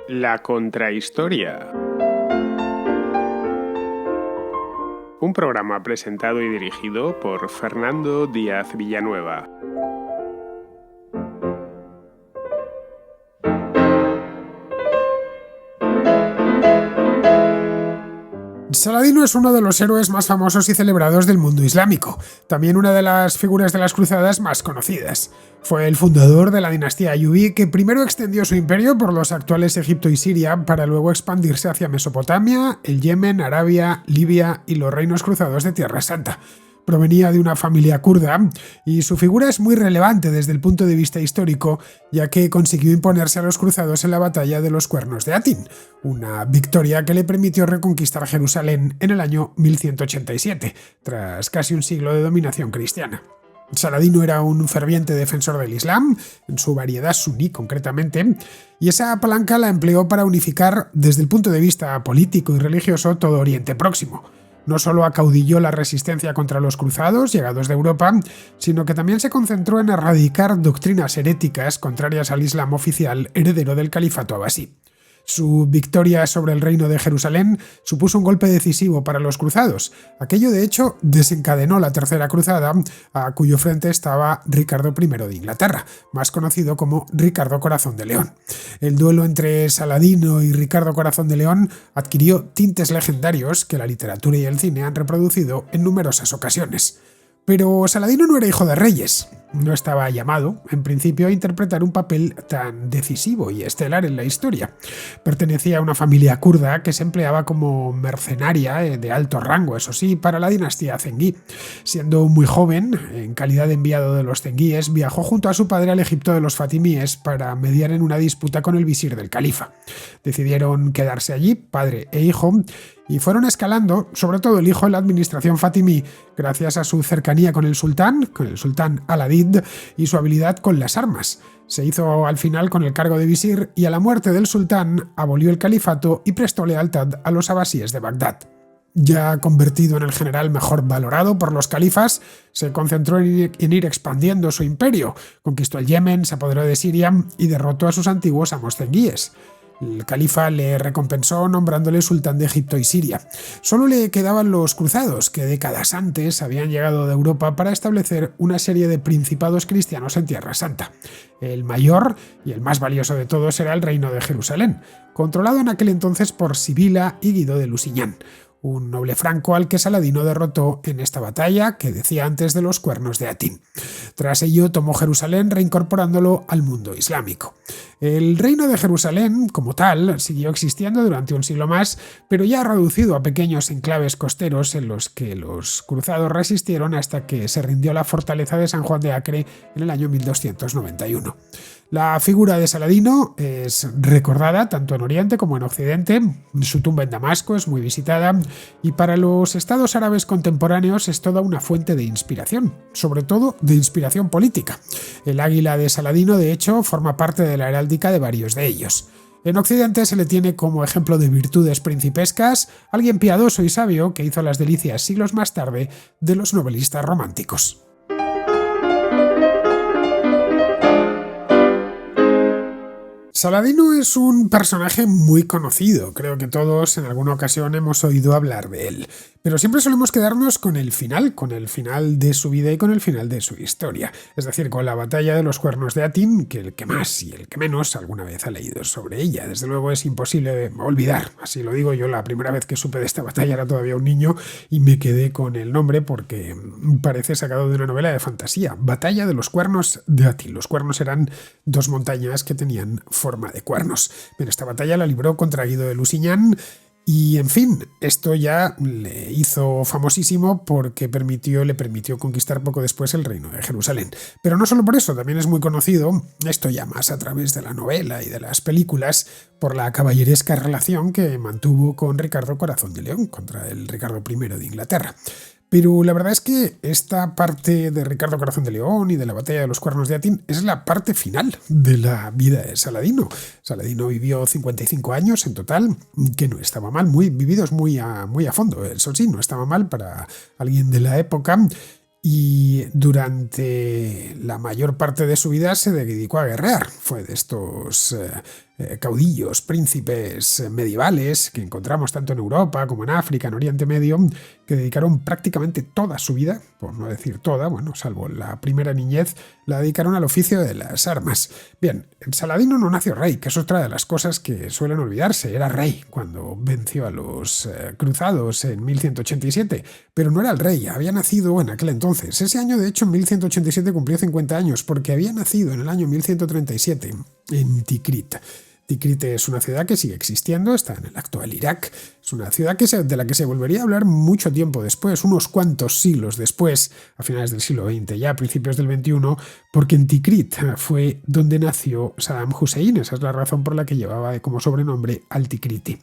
La Contrahistoria. Un programa presentado y dirigido por Fernando Díaz Villanueva. Saladino es uno de los héroes más famosos y celebrados del mundo islámico, también una de las figuras de las cruzadas más conocidas. Fue el fundador de la dinastía ayubí, que primero extendió su imperio por los actuales Egipto y Siria para luego expandirse hacia Mesopotamia, el Yemen, Arabia, Libia y los reinos cruzados de Tierra Santa. Provenía de una familia kurda y su figura es muy relevante desde el punto de vista histórico, ya que consiguió imponerse a los cruzados en la batalla de los Cuernos de Atin, una victoria que le permitió reconquistar Jerusalén en el año 1187, tras casi un siglo de dominación cristiana. Saladino era un ferviente defensor del Islam, en su variedad suní concretamente, y esa palanca la empleó para unificar desde el punto de vista político y religioso todo Oriente Próximo. No solo acaudilló la resistencia contra los cruzados llegados de Europa, sino que también se concentró en erradicar doctrinas heréticas contrarias al Islam oficial heredero del califato abasí. Su victoria sobre el reino de Jerusalén supuso un golpe decisivo para los cruzados. Aquello, de hecho, desencadenó la Tercera Cruzada, a cuyo frente estaba Ricardo I de Inglaterra, más conocido como Ricardo Corazón de León. El duelo entre Saladino y Ricardo Corazón de León adquirió tintes legendarios que la literatura y el cine han reproducido en numerosas ocasiones. Pero Saladino no era hijo de reyes. No estaba llamado, en principio, a interpretar un papel tan decisivo y estelar en la historia. Pertenecía a una familia kurda que se empleaba como mercenaria de alto rango, eso sí, para la dinastía zengí. Siendo muy joven, en calidad de enviado de los zengíes, viajó junto a su padre al Egipto de los fatimíes para mediar en una disputa con el visir del califa. Decidieron quedarse allí, padre e hijo, y fueron escalando, sobre todo el hijo, en la administración fatimí, gracias a su cercanía con el sultán Al-Adid, y su habilidad con las armas. Se hizo al final con el cargo de visir y a la muerte del sultán abolió el califato y prestó lealtad a los abasíes de Bagdad. Ya convertido en el general mejor valorado por los califas, se concentró en ir expandiendo su imperio, conquistó el Yemen, se apoderó de Siria y derrotó a sus antiguos amos zengíes. El califa le recompensó nombrándole sultán de Egipto y Siria. Solo le quedaban los cruzados, que décadas antes habían llegado de Europa para establecer una serie de principados cristianos en Tierra Santa. El mayor y el más valioso de todos era el reino de Jerusalén, controlado en aquel entonces por Sibila y Guido de Lusignan, un noble franco al que Saladino derrotó en esta batalla que decía antes de los Cuernos de Atin. Tras ello tomó Jerusalén, reincorporándolo al mundo islámico. El reino de Jerusalén, como tal, siguió existiendo durante un siglo más, pero ya reducido a pequeños enclaves costeros en los que los cruzados resistieron hasta que se rindió la fortaleza de San Juan de Acre en el año 1291. La figura de Saladino es recordada tanto en Oriente como en Occidente. Su tumba en Damasco es muy visitada y para los estados árabes contemporáneos es toda una fuente de inspiración, sobre todo de inspiración política. El águila de Saladino, de hecho, forma parte de la heráldica de varios de ellos. En Occidente se le tiene como ejemplo de virtudes principescas, alguien piadoso y sabio que hizo las delicias siglos más tarde de los novelistas románticos. Saladino es un personaje muy conocido, creo que todos en alguna ocasión hemos oído hablar de él, pero siempre solemos quedarnos con el final de su vida y con el final de su historia, es decir, con la batalla de los Cuernos de Atin, que el que más y el que menos alguna vez ha leído sobre ella. Desde luego es imposible olvidar, así lo digo yo, la primera vez que supe de esta batalla era todavía un niño y me quedé con el nombre porque parece sacado de una novela de fantasía, Batalla de los Cuernos de Atin. Los cuernos eran dos montañas que tenían forma de cuernos. Pero esta batalla la libró contra Guido de Lusignan y, en fin, esto ya le hizo famosísimo porque le permitió conquistar poco después el reino de Jerusalén. Pero no solo por eso, también es muy conocido, esto ya más a través de la novela y de las películas, por la caballeresca relación que mantuvo con Ricardo Corazón de León, contra el Ricardo I de Inglaterra. Pero la verdad es que esta parte de Ricardo Corazón de León y de la batalla de los Cuernos de Atin es la parte final de la vida de Saladino. Saladino vivió 55 años en total, que no estaba mal, vividos muy a fondo. Eso sí, no estaba mal para alguien de la época. Y durante la mayor parte de su vida se dedicó a guerrear. Fue de estos caudillos, príncipes medievales que encontramos tanto en Europa como en África, en Oriente Medio, que dedicaron prácticamente toda su vida, por no decir toda, bueno, salvo la primera niñez, la dedicaron al oficio de las armas. Bien, Saladino no nació rey, que es otra de las cosas que suelen olvidarse. Era rey cuando venció a los cruzados en 1187, pero no era el rey, había nacido en aquel entonces. Ese año, de hecho, en 1187 cumplió 50 años, porque había nacido en el año 1137 en Tikrit. Tikrit es una ciudad que sigue existiendo, está en el actual Irak. Es una ciudad de la que se volvería a hablar mucho tiempo después, unos cuantos siglos después, a finales del siglo XX, ya a principios del XXI, porque en Tikrit fue donde nació Saddam Hussein. Esa es la razón por la que llevaba como sobrenombre al Tikriti.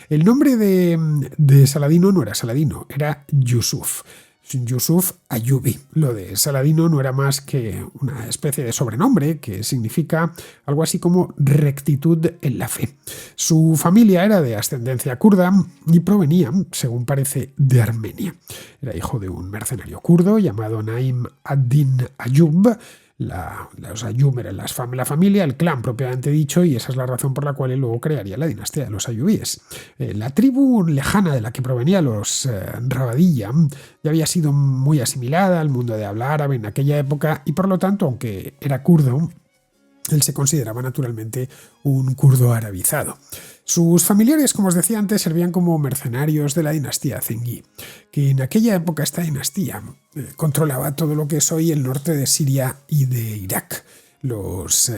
El nombre de Saladino no era Saladino, era Yusuf. Yusuf Ayubi. Lo de Saladino no era más que una especie de sobrenombre que significa algo así como rectitud en la fe. Su familia era de ascendencia kurda y provenía, según parece, de Armenia. Era hijo de un mercenario kurdo llamado Naim ad-Din Ayub. Los Ayub eran la familia, el clan propiamente dicho, y esa es la razón por la cual él luego crearía la dinastía de los ayubíes. La tribu lejana de la que provenía los Rabadilla ya había sido muy asimilada al mundo de habla árabe en aquella época y por lo tanto, aunque era kurdo, él se consideraba naturalmente un kurdo arabizado. Sus familiares, como os decía antes, servían como mercenarios de la dinastía Zengí, que en aquella época esta dinastía controlaba todo lo que es hoy el norte de Siria y de Irak. Los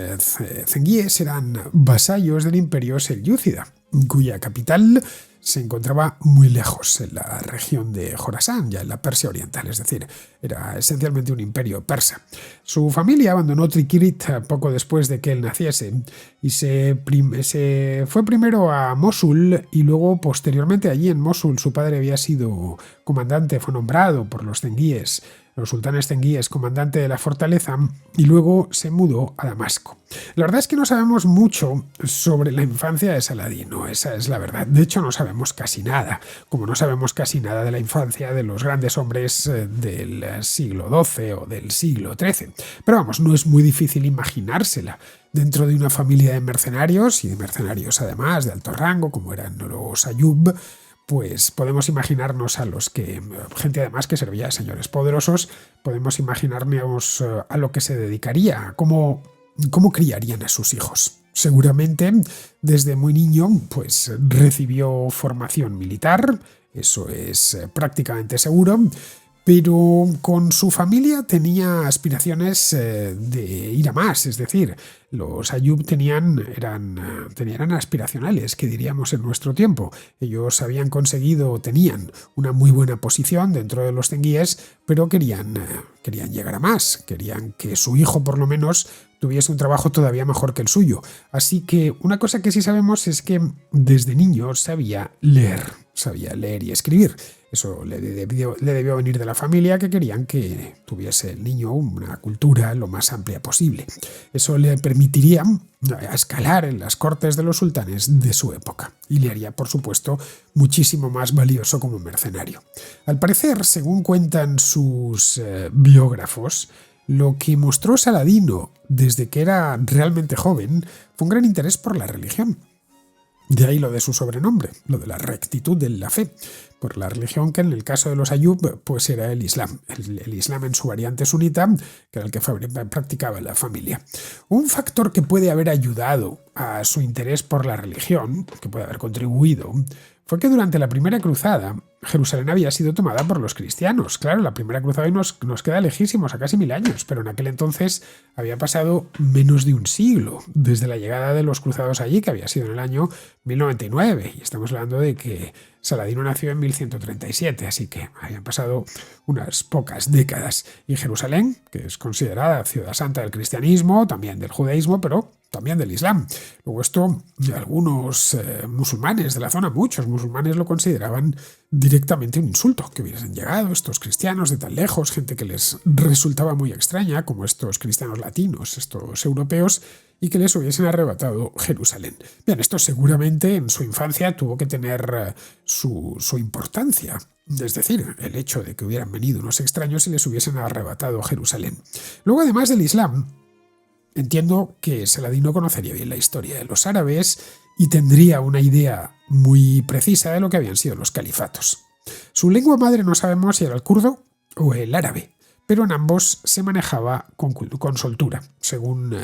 zengíes eran vasallos del imperio selyúcida, cuya capital se encontraba muy lejos, en la región de Jorasán, ya en la Persia oriental, es decir, era esencialmente un imperio persa. Su familia abandonó Tikrit poco después de que él naciese y se fue primero a Mosul y luego posteriormente allí en Mosul su padre había sido comandante, fue nombrado por los zengíes, los sultanes zengíes, comandante de la fortaleza, y luego se mudó a Damasco. La verdad es que no sabemos mucho sobre la infancia de Saladino, esa es la verdad. De hecho, no sabemos casi nada, como no sabemos casi nada de la infancia de los grandes hombres del siglo XII o del siglo XIII. Pero vamos, no es muy difícil imaginársela. Dentro de una familia de mercenarios, y de mercenarios además de alto rango, como eran los Ayub, pues podemos imaginarnos gente además que servía a señores poderosos, podemos imaginarnos a lo que se dedicaría, cómo criarían a sus hijos. Seguramente desde muy niño pues recibió formación militar, eso es prácticamente seguro, pero con su familia tenía aspiraciones de ir a más, es decir, los Ayub eran aspiracionales, que diríamos en nuestro tiempo. Ellos tenían una muy buena posición dentro de los zengíes, pero querían llegar a más, querían que su hijo por lo menos tuviese un trabajo todavía mejor que el suyo. Así que una cosa que sí sabemos es que desde niño sabía leer y escribir. Eso le debió venir de la familia, que querían que tuviese el niño una cultura lo más amplia posible. Eso le permitiría escalar en las cortes de los sultanes de su época y le haría, por supuesto, muchísimo más valioso como mercenario. Al parecer, según cuentan sus biógrafos, lo que mostró Saladino desde que era realmente joven fue un gran interés por la religión. De ahí lo de su sobrenombre, lo de la rectitud de la fe, por la religión que en el caso de los Ayub pues era el Islam, el Islam en su variante sunita, que era el que practicaba la familia. Un factor que puede haber ayudado a su interés por la religión, que puede haber contribuido, fue que durante la primera cruzada Jerusalén había sido tomada por los cristianos. Claro, la primera cruzada hoy nos queda lejísimos, a casi 1000 años, pero en aquel entonces había pasado menos de un siglo desde la llegada de los cruzados allí, que había sido en el año 1099, y estamos hablando de que Saladino nació en 1137, así que habían pasado unas pocas décadas. Y Jerusalén, que es considerada ciudad santa del cristianismo, también del judaísmo, pero también del Islam. Luego esto, algunos musulmanes de la zona, muchos musulmanes lo consideraban directamente un insulto, que hubiesen llegado estos cristianos de tan lejos, gente que les resultaba muy extraña, como estos cristianos latinos, estos europeos, y que les hubiesen arrebatado Jerusalén. Bien, esto seguramente en su infancia tuvo que tener su importancia. Es decir, el hecho de que hubieran venido unos extraños y les hubiesen arrebatado Jerusalén. Luego, además del Islam, Entiendo que Saladino conocería bien la historia de los árabes y tendría una idea muy precisa de lo que habían sido los califatos. Su lengua madre no sabemos si era el kurdo o el árabe, pero en ambos se manejaba con soltura, según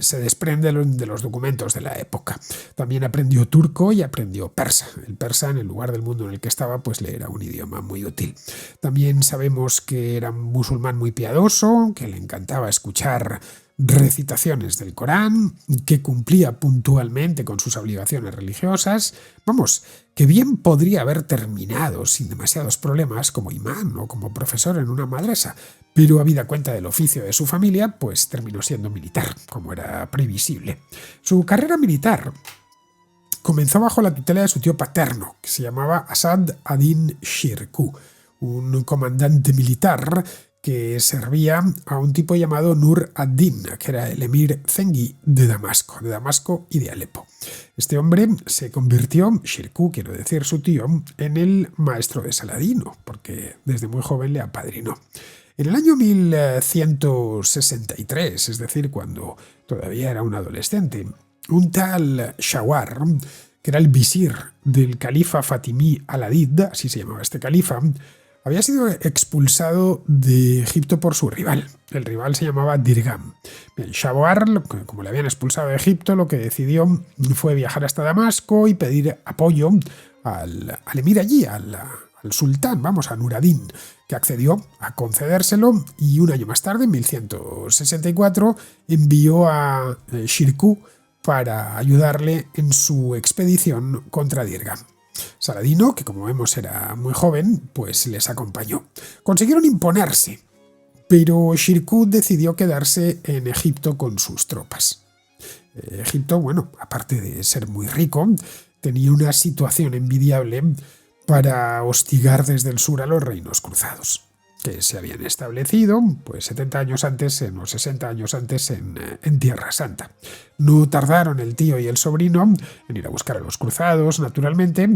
se desprende de los documentos de la época. También aprendió turco y aprendió persa. El persa, en el lugar del mundo en el que estaba, pues le era un idioma muy útil. También sabemos que era un musulmán muy piadoso, que le encantaba escuchar recitaciones del Corán, que cumplía puntualmente con sus obligaciones religiosas. Vamos, que bien podría haber terminado sin demasiados problemas como imán o como profesor en una madrasa, pero habida cuenta del oficio de su familia, pues terminó siendo militar, como era previsible. Su carrera militar comenzó bajo la tutela de su tío paterno, que se llamaba Asad ad-Din Shirkuh, un comandante militar que servía a un tipo llamado Nur ad-Din, que era el emir Zengi de Damasco y de Alepo. Este hombre se convirtió, Shirkuh, quiero decir su tío, en el maestro de Saladino, porque desde muy joven le apadrinó. En el año 1163, es decir, cuando todavía era un adolescente, un tal Shawar, que era el visir del califa Fatimí al-Adid, así se llamaba este califa, había sido expulsado de Egipto por su rival. El rival se llamaba Dirgham. Bien, Shawar, como le habían expulsado de Egipto, lo que decidió fue viajar hasta Damasco y pedir apoyo al emir allí, al sultán, a Nur ad-Din, que accedió a concedérselo y un año más tarde, en 1164, envió a Shirkuh para ayudarle en su expedición contra Dirgham. Saladino, que como vemos era muy joven, pues les acompañó. Consiguieron imponerse, pero Shirkuh decidió quedarse en Egipto con sus tropas. Egipto, aparte de ser muy rico, tenía una situación envidiable para hostigar desde el sur a los reinos cruzados, que se habían establecido pues 70 años antes, o 60 años antes en Tierra Santa. No tardaron el tío y el sobrino en ir a buscar a los cruzados, naturalmente,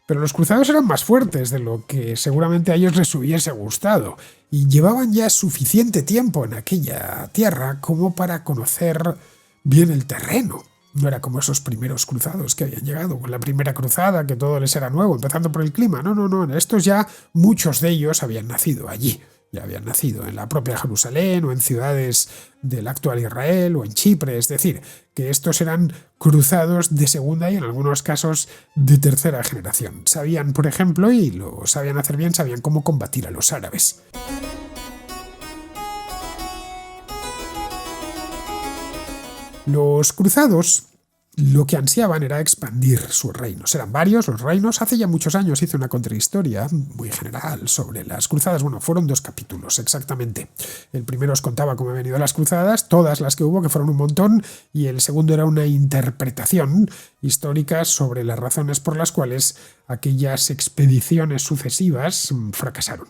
pero los cruzados eran más fuertes de lo que seguramente a ellos les hubiese gustado, y llevaban ya suficiente tiempo en aquella tierra como para conocer bien el terreno. No era como esos primeros cruzados que habían llegado con la primera cruzada, que todo les era nuevo, empezando por el clima. No. Estos ya, muchos de ellos habían nacido allí. Ya habían nacido en la propia Jerusalén o en ciudades del actual Israel o en Chipre. Es decir, que estos eran cruzados de segunda y en algunos casos de tercera generación. Sabían, por ejemplo, y lo sabían hacer bien, sabían cómo combatir a los árabes. Los cruzados lo que ansiaban era expandir sus reinos. Eran varios los reinos. Hace ya muchos años hice una contrahistoria muy general sobre las cruzadas. Fueron 2 capítulos exactamente. El primero os contaba cómo han venido las cruzadas, todas las que hubo, que fueron un montón, y el segundo era una interpretación histórica sobre las razones por las cuales aquellas expediciones sucesivas fracasaron.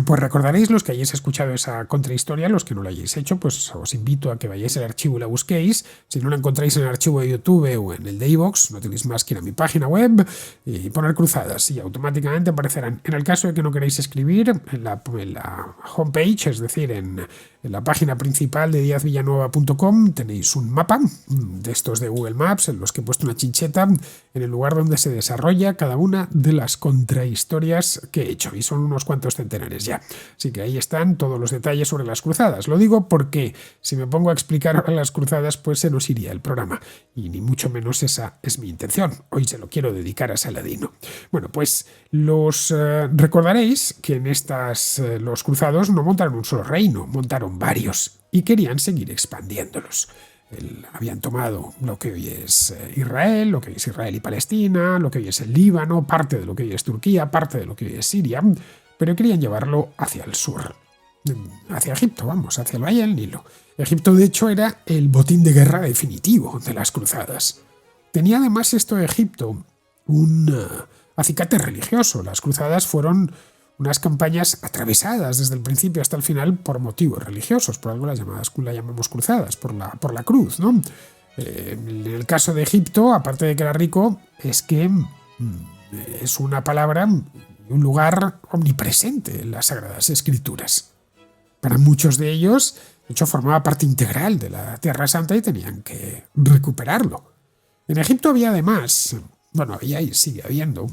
Pues recordaréis, los que hayáis escuchado esa contrahistoria, los que no lo hayáis hecho, pues os invito a que vayáis al archivo y la busquéis. Si no la encontráis en el archivo de YouTube o en el de iVoox, no tenéis más que ir a mi página web y poner cruzadas y automáticamente aparecerán. En el caso de que no queráis escribir, en la homepage, es decir, en la página principal de diazvillanueva.com, tenéis un mapa de estos de Google Maps en los que he puesto una chincheta en el lugar donde se desarrolla cada una de las contrahistorias que he hecho, y son unos cuantos centenares ya. Así que ahí están todos los detalles sobre las cruzadas. Lo digo porque si me pongo a explicar ahora las cruzadas, pues se nos iría el programa, y ni mucho menos esa es mi intención. Hoy se lo quiero dedicar a Saladino. Pues recordaréis que en los cruzados no montaron un solo reino, montaron varios y querían seguir expandiéndolos. Habían tomado lo que hoy es Israel, lo que hoy es Israel y Palestina, lo que hoy es el Líbano, parte de lo que hoy es Turquía, parte de lo que hoy es Siria, pero querían llevarlo hacia el sur, hacia Egipto, hacia el Valle del Nilo. Egipto, de hecho, era el botín de guerra definitivo de las cruzadas. Tenía además esto de Egipto un acicate religioso. Las cruzadas fueron unas campañas atravesadas desde el principio hasta el final por motivos religiosos, por algo las llamamos cruzadas, por la cruz, ¿no? En el caso de Egipto, aparte de que era rico, es que es una palabra, un lugar omnipresente en las Sagradas Escrituras. Para muchos de ellos De hecho, formaba parte integral de la Tierra Santa y tenían que recuperarlo. En Egipto había además, había y sigue habiendo,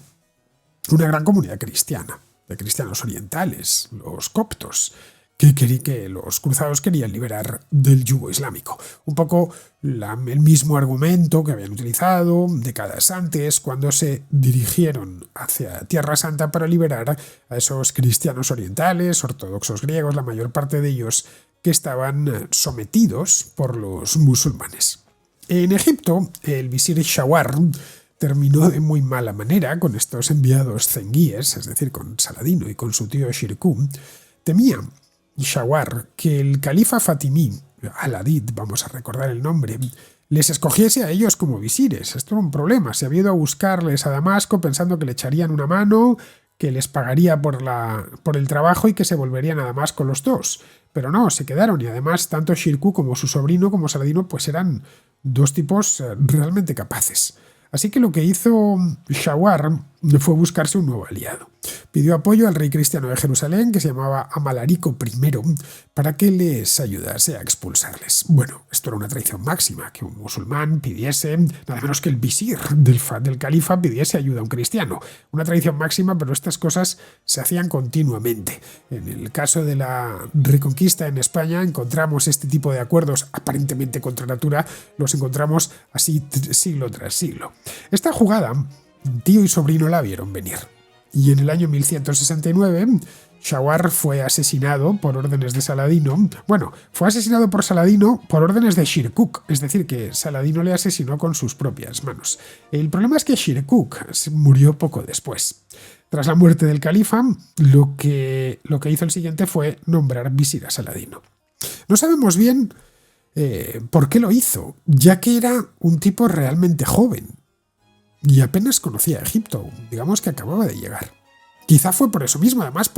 una gran comunidad cristiana, de cristianos orientales, los coptos, que los cruzados querían liberar del yugo islámico. Un poco el mismo argumento que habían utilizado décadas antes cuando se dirigieron hacia Tierra Santa para liberar a esos cristianos orientales, ortodoxos griegos, la mayor parte de ellos que estaban sometidos por los musulmanes. En Egipto, el visir Shawar terminó de muy mala manera con estos enviados zenguíes, es decir, con Saladino y con su tío Shirkuh. Temía Shawar que el califa fatimí, Al-Adid, vamos a recordar el nombre, les escogiese a ellos como visires. Esto era un problema. Se había ido a buscarles a Damasco pensando que le echarían una mano, que les pagaría por el trabajo y que se volverían a Damasco los dos. Pero no, se quedaron y además tanto Shirkuh como su sobrino como Saladino pues eran dos tipos realmente capaces. Así que lo que hizo Shawar fue buscarse un nuevo aliado. Pidió apoyo al rey cristiano de Jerusalén, que se llamaba Amalarico I, para que les ayudase a expulsarles. Bueno, esto era una traición máxima, que un musulmán pidiese, nada menos que el visir del califa pidiese ayuda a un cristiano. Una traición máxima, pero estas cosas se hacían continuamente. En el caso de la Reconquista en España encontramos este tipo de acuerdos aparentemente contra natura, los encontramos así siglo tras siglo. Esta jugada, tío y sobrino la vieron venir. Y en el año 1169, Shawar fue asesinado por órdenes de Saladino. Bueno, fue asesinado por Saladino por órdenes de Shirkuh, es decir, que Saladino le asesinó con sus propias manos. El problema es que Shirkuh murió poco después. Tras la muerte del califa, lo que hizo el siguiente fue nombrar visir a Saladino. No sabemos bien por qué lo hizo, ya que era un tipo realmente joven y apenas conocía Egipto, digamos que acababa de llegar. Quizá fue por eso mismo, además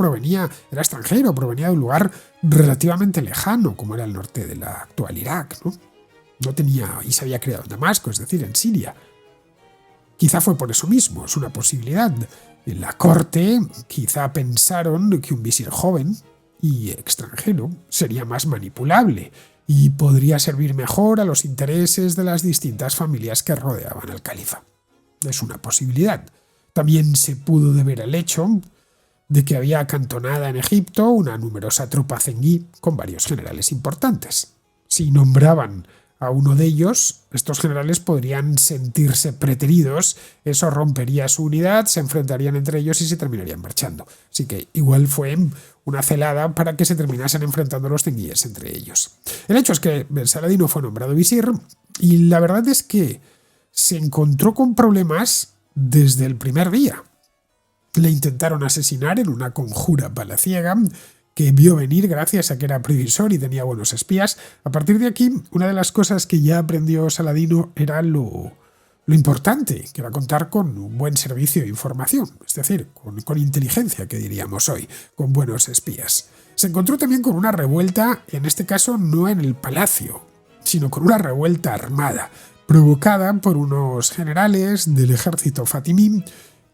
era extranjero, provenía de un lugar relativamente lejano, como era el norte de la actual Irak, ¿no? Y se había criado en Damasco, es decir, en Siria. Quizá fue por eso mismo, es una posibilidad. En la corte quizá pensaron que un visir joven y extranjero sería más manipulable y podría servir mejor a los intereses de las distintas familias que rodeaban al califa. Es una posibilidad. También se pudo deber al hecho de que había acantonada en Egipto una numerosa tropa zenguí con varios generales importantes. Si nombraban a uno de ellos, estos generales podrían sentirse preteridos, eso rompería su unidad, se enfrentarían entre ellos y se terminarían marchando. Así que igual fue una celada para que se terminasen enfrentando los zenguíes entre ellos. El hecho es que Saladino fue nombrado visir y la verdad es que se encontró con problemas desde el primer día. Le intentaron asesinar en una conjura palaciega que vio venir gracias a que era previsor y tenía buenos espías. A partir de aquí, una de las cosas que ya aprendió Saladino era lo importante, que era contar con un buen servicio de información, es decir, con inteligencia, que diríamos hoy, con buenos espías. Se encontró también con una revuelta, en este caso no en el palacio, sino con una revuelta armada, provocada por unos generales del ejército fatimí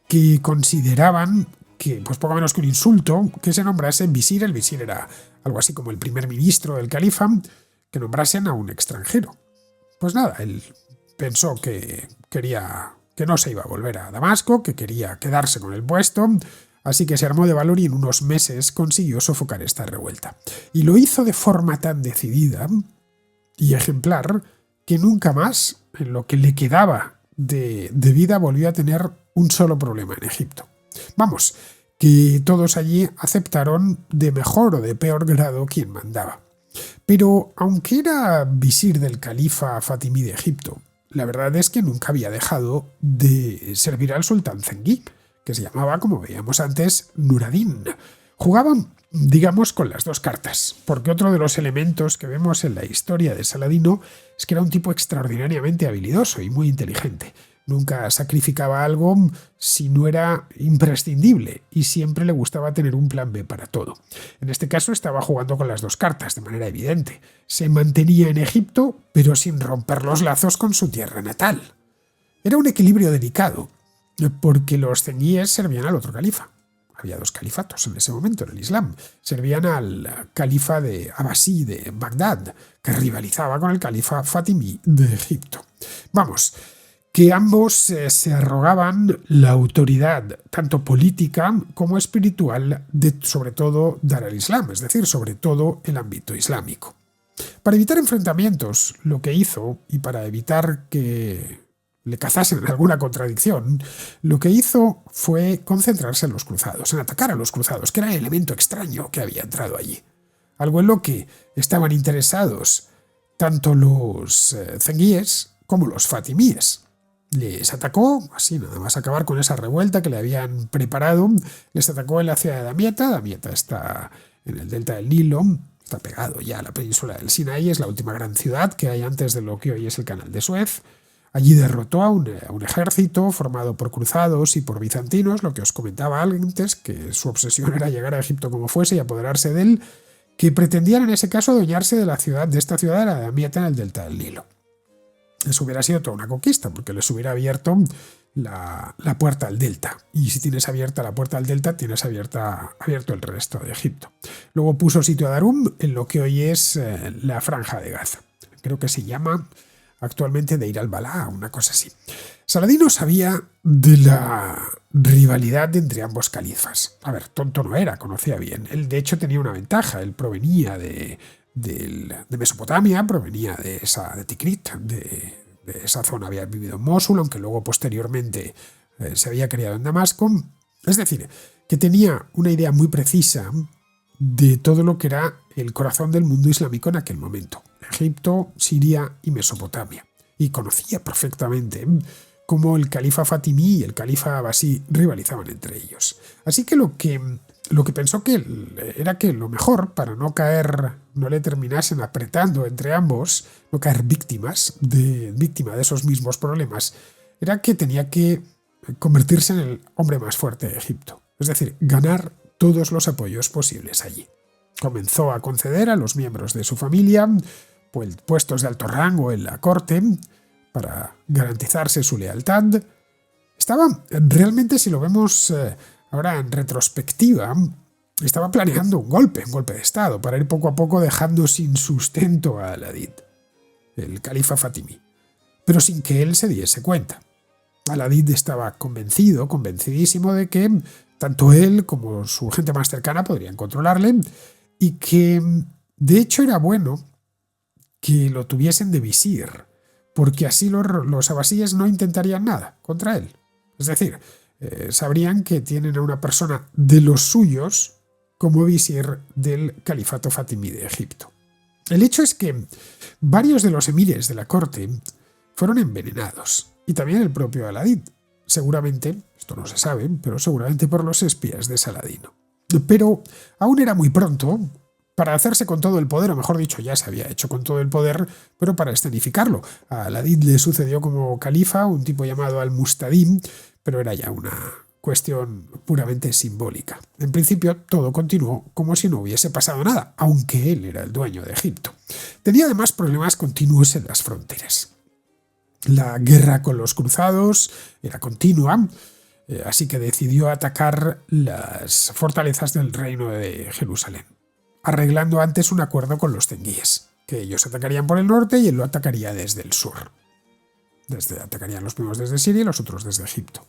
que consideraban que, pues poco menos que un insulto, que se nombrase visir. El visir era algo así como el primer ministro del califa, que nombrasen a un extranjero. Pues nada, él pensó que no se iba a volver a Damasco, que quería quedarse con el puesto, así que se armó de valor y en unos meses consiguió sofocar esta revuelta. Y lo hizo de forma tan decidida y ejemplar que nunca más, en lo que le quedaba de vida, volvió a tener un solo problema en Egipto. Vamos, que todos allí aceptaron de mejor o de peor grado quien mandaba. Pero aunque era visir del califa fatimí de Egipto, la verdad es que nunca había dejado de servir al sultán zenguí, que se llamaba, como veíamos antes, Nur-ad-Din. Jugaban, digamos, con las dos cartas, porque otro de los elementos que vemos en la historia de Saladino es que era un tipo extraordinariamente habilidoso y muy inteligente. Nunca sacrificaba algo si no era imprescindible y siempre le gustaba tener un plan B para todo. En este caso estaba jugando con las dos cartas de manera evidente. Se mantenía en Egipto, pero sin romper los lazos con su tierra natal. Era un equilibrio delicado, porque los zenguíes servían al otro califa, Había dos califatos en ese momento en el Islam. Servían al califa de Abbasí de Bagdad, que rivalizaba con el califa Fatimí de Egipto. Vamos, que ambos se arrogaban la autoridad tanto política como espiritual de sobre todo Dar al-Islam, es decir, sobre todo el ámbito islámico. Para evitar enfrentamientos, lo que hizo, y para evitar que le cazasen en alguna contradicción, lo que hizo fue concentrarse en los cruzados, en atacar a los cruzados, que era el elemento extraño que había entrado allí. Algo en lo que estaban interesados tanto los zenguíes como los fatimíes. Les atacó, así nada más acabar con esa revuelta que le habían preparado, les atacó en la ciudad de Damieta. Damieta está en el delta del Nilo, está pegado ya a la península del Sinaí, es la última gran ciudad que hay antes de lo que hoy es el canal de Suez. Allí derrotó a un ejército formado por cruzados y por bizantinos, lo que os comentaba antes, que su obsesión era llegar a Egipto como fuese y apoderarse de él, que pretendían en ese caso adueñarse de esta ciudad, la de Damieta, en el delta del Nilo. Eso hubiera sido toda una conquista, porque les hubiera abierto la puerta al delta. Y si tienes abierta la puerta al delta, tienes abierto el resto de Egipto. Luego puso sitio a Darum, en lo que hoy es la Franja de Gaza. Creo que se llama actualmente Deir al-Balá, una cosa así. Saladino sabía de la rivalidad entre ambos califas. A ver, tonto no era, conocía bien. Él, de hecho, tenía una ventaja. Él provenía de Mesopotamia, provenía de Tikrit, de esa zona. Había vivido en Mosul, aunque luego posteriormente se había criado en Damasco. Es decir, que tenía una idea muy precisa de todo lo que era el corazón del mundo islámico en aquel momento: Egipto, Siria y Mesopotamia. Y conocía perfectamente cómo el califa Fatimí y el califa Abbasí rivalizaban entre ellos. Así que lo que pensó que era que lo mejor, para no le terminasen apretando entre ambos, no caer víctima de esos mismos problemas, era que tenía que convertirse en el hombre más fuerte de Egipto. Es decir, ganar todos los apoyos posibles allí. Comenzó a conceder a los miembros de su familia puestos de alto rango en la corte para garantizarse su lealtad. Estaba realmente, si lo vemos ahora en retrospectiva, estaba planeando un golpe de estado para ir poco a poco dejando sin sustento a Al-Adid, el califa Fatimí, pero sin que él se diese cuenta. Al-Adid estaba convencidísimo de que tanto él como su gente más cercana podrían controlarle, y que de hecho era bueno que lo tuviesen de visir, porque así los abasíes no intentarían nada contra él. Es decir, sabrían que tienen a una persona de los suyos como visir del califato fatimí de Egipto. El hecho es que varios de los emires de la corte fueron envenenados, y también el propio Al-Adid, seguramente, esto no se sabe, pero seguramente por los espías de Saladino. Pero aún era muy pronto para hacerse con todo el poder, o mejor dicho, ya se había hecho con todo el poder, pero para escenificarlo. A Al-Adid le sucedió como califa un tipo llamado Al-Mustadim, pero era ya una cuestión puramente simbólica. En principio, todo continuó como si no hubiese pasado nada, aunque él era el dueño de Egipto. Tenía además problemas continuos en las fronteras. La guerra con los cruzados era continua, así que decidió atacar las fortalezas del reino de Jerusalén, arreglando antes un acuerdo con los zenguíes, que ellos atacarían por el norte y él lo atacaría desde el sur. Atacarían los primeros desde Siria y los otros desde Egipto.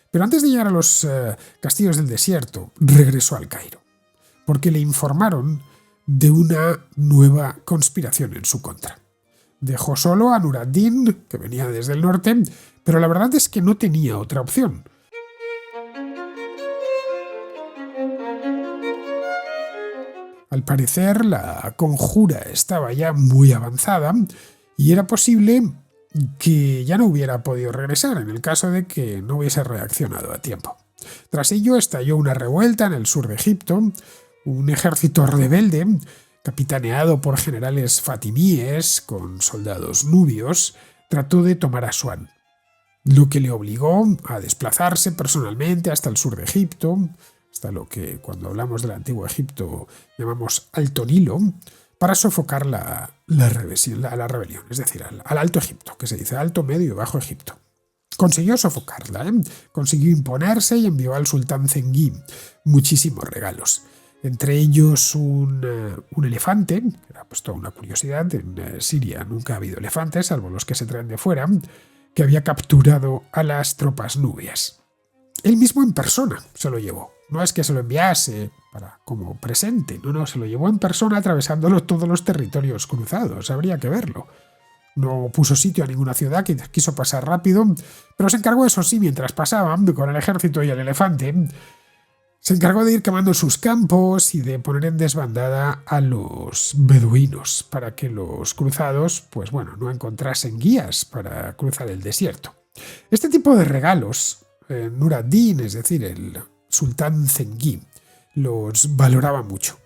Pero antes de llegar a los castillos del desierto, regresó al Cairo, porque le informaron de una nueva conspiración en su contra. Dejó solo a Nur ad-Din, que venía desde el norte, pero la verdad es que no tenía otra opción. Al parecer, la conjura estaba ya muy avanzada y era posible que ya no hubiera podido regresar en el caso de que no hubiese reaccionado a tiempo. Tras ello estalló una revuelta en el sur de Egipto. Un ejército rebelde, capitaneado por generales fatimíes con soldados nubios, trató de tomar Asuán, lo que le obligó a desplazarse personalmente hasta el sur de Egipto, hasta lo que cuando hablamos del antiguo Egipto llamamos Alto Nilo, para sofocar la rebelión, es decir, al Alto Egipto, que se dice Alto, Medio y Bajo Egipto. Consiguió sofocarla, consiguió imponerse y envió al sultán Zenghi muchísimos regalos. Entre ellos un elefante, que era pues toda una curiosidad, en Siria nunca ha habido elefantes, salvo los que se traen de fuera, que había capturado a las tropas nubias. Él mismo en persona se lo llevó. No es que se lo enviase como presente, no, se lo llevó en persona atravesándolo todos los territorios cruzados, habría que verlo. No puso sitio a ninguna ciudad, que quiso pasar rápido, pero se encargó, eso sí, mientras pasaban con el ejército y el elefante, se encargó de ir quemando sus campos y de poner en desbandada a los beduinos para que los cruzados, pues bueno, no encontrasen guías para cruzar el desierto. Este tipo de regalos, Nur ad-Din, es decir, el sultán Zenghi, los valoraba mucho.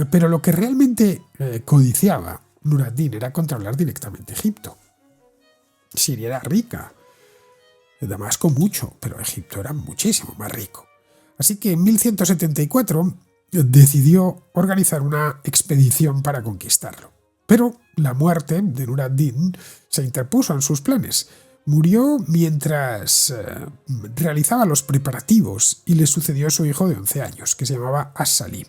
Pero lo que realmente codiciaba Nur ad-Din era controlar directamente Egipto. Siria era rica, Damasco mucho, pero Egipto era muchísimo más rico. Así que en 1174 decidió organizar una expedición para conquistarlo. Pero la muerte de Nur ad-Din se interpuso en sus planes. Murió mientras realizaba los preparativos y le sucedió su hijo de 11 años, que se llamaba As-Salih.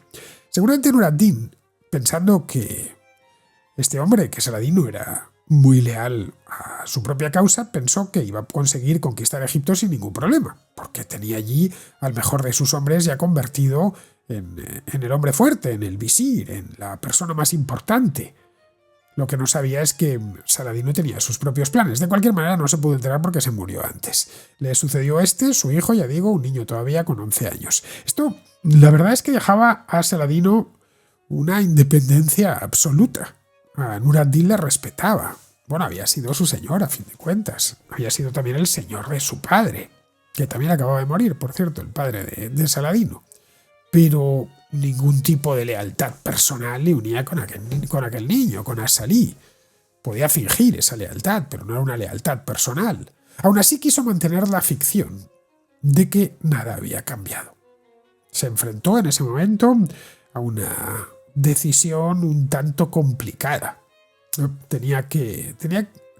Seguramente Nur ad-Din, pensando que este hombre, que Saladino, era muy leal a su propia causa, pensó que iba a conseguir conquistar Egipto sin ningún problema, porque tenía allí al mejor de sus hombres ya convertido en el hombre fuerte, en el visir, en la persona más importante. Lo que no sabía es que Saladino tenía sus propios planes. De cualquier manera no se pudo enterar porque se murió antes. Le sucedió su hijo, ya digo, un niño todavía con 11 años. Esto, la verdad es que dejaba a Saladino una independencia absoluta. A Nur ad-Din le respetaba. Bueno, había sido su señor a fin de cuentas. Había sido también el señor de su padre, que también acababa de morir, por cierto, el padre de Saladino. Pero ningún tipo de lealtad personal le unía con aquel niño, con As-Salih. Podía fingir esa lealtad, pero no era una lealtad personal. Aún así quiso mantener la ficción de que nada había cambiado. Se enfrentó en ese momento a una decisión un tanto complicada. Tenía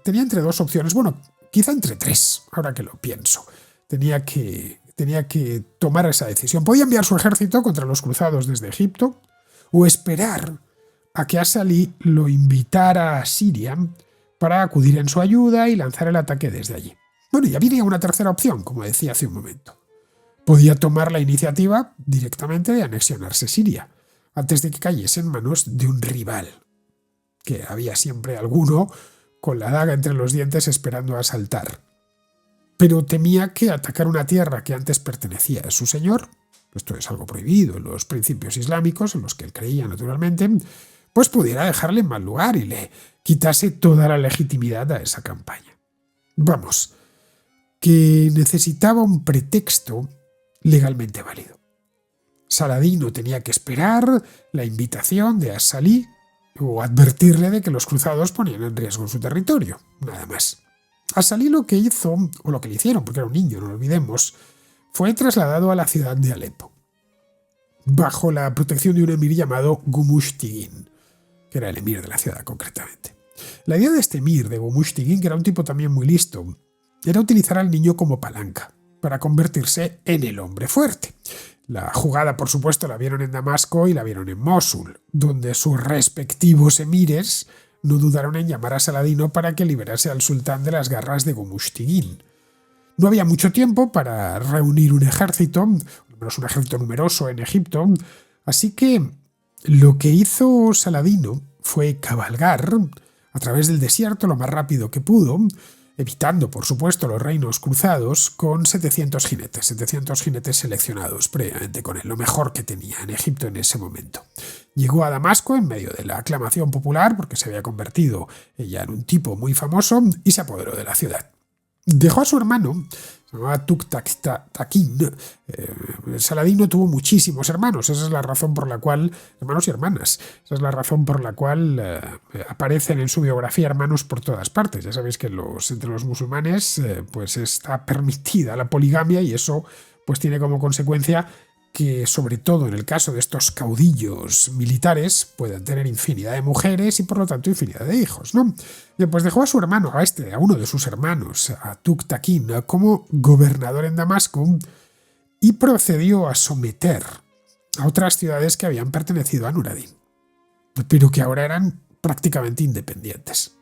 entre dos opciones, bueno, quizá entre tres, ahora que lo pienso. Tenía que tomar esa decisión. Podía enviar su ejército contra los cruzados desde Egipto o esperar a que As-Salih lo invitara a Siria para acudir en su ayuda y lanzar el ataque desde allí. Bueno, y había una tercera opción, como decía hace un momento. Podía tomar la iniciativa directamente de anexionarse Siria, antes de que cayese en manos de un rival, que había siempre alguno con la daga entre los dientes esperando a asaltar. Pero temía que atacar una tierra que antes pertenecía a su señor, esto es algo prohibido en los principios islámicos, en los que él creía naturalmente, pues pudiera dejarle en mal lugar y le quitase toda la legitimidad a esa campaña. Vamos, que necesitaba un pretexto legalmente válido. Saladino tenía que esperar la invitación de As-Salih o advertirle de que los cruzados ponían en riesgo su territorio, nada más. As-Salih lo que hizo, o lo que le hicieron, porque era un niño, no lo olvidemos, fue trasladado a la ciudad de Alepo, bajo la protección de un emir llamado Gumush-Tigin, que era el emir de la ciudad concretamente. La idea de este emir, de Gumush-Tigin, que era un tipo también muy listo, era utilizar al niño como palanca para convertirse en el hombre fuerte. La jugada, por supuesto, la vieron en Damasco y la vieron en Mosul, donde sus respectivos emires no dudaron en llamar a Saladino para que liberase al sultán de las garras de Gumush-Tigin. No había mucho tiempo para reunir un ejército, al menos un ejército numeroso en Egipto, así que lo que hizo Saladino fue cabalgar a través del desierto lo más rápido que pudo, evitando, por supuesto, los reinos cruzados, con 700 jinetes seleccionados previamente con él, lo mejor que tenía en Egipto en ese momento. Llegó a Damasco en medio de la aclamación popular, porque se había convertido ya en un tipo muy famoso, y se apoderó de la ciudad. Dejó a su hermano, se llamaba Tugtakin. Saladino tuvo muchísimos hermanos, esa es la razón por la cual, hermanos y hermanas, esa es la razón por la cual aparecen en su biografía hermanos por todas partes. Ya sabéis que entre los musulmanes pues está permitida la poligamia y eso pues tiene como consecuencia que, sobre todo en el caso de estos caudillos militares, puedan tener infinidad de mujeres y por lo tanto infinidad de hijos, ¿no? Y pues dejó a su hermano, a uno de sus hermanos, a Tuktakin, como gobernador en Damasco y procedió a someter a otras ciudades que habían pertenecido a Nur-ad-Din, pero que ahora eran prácticamente independientes.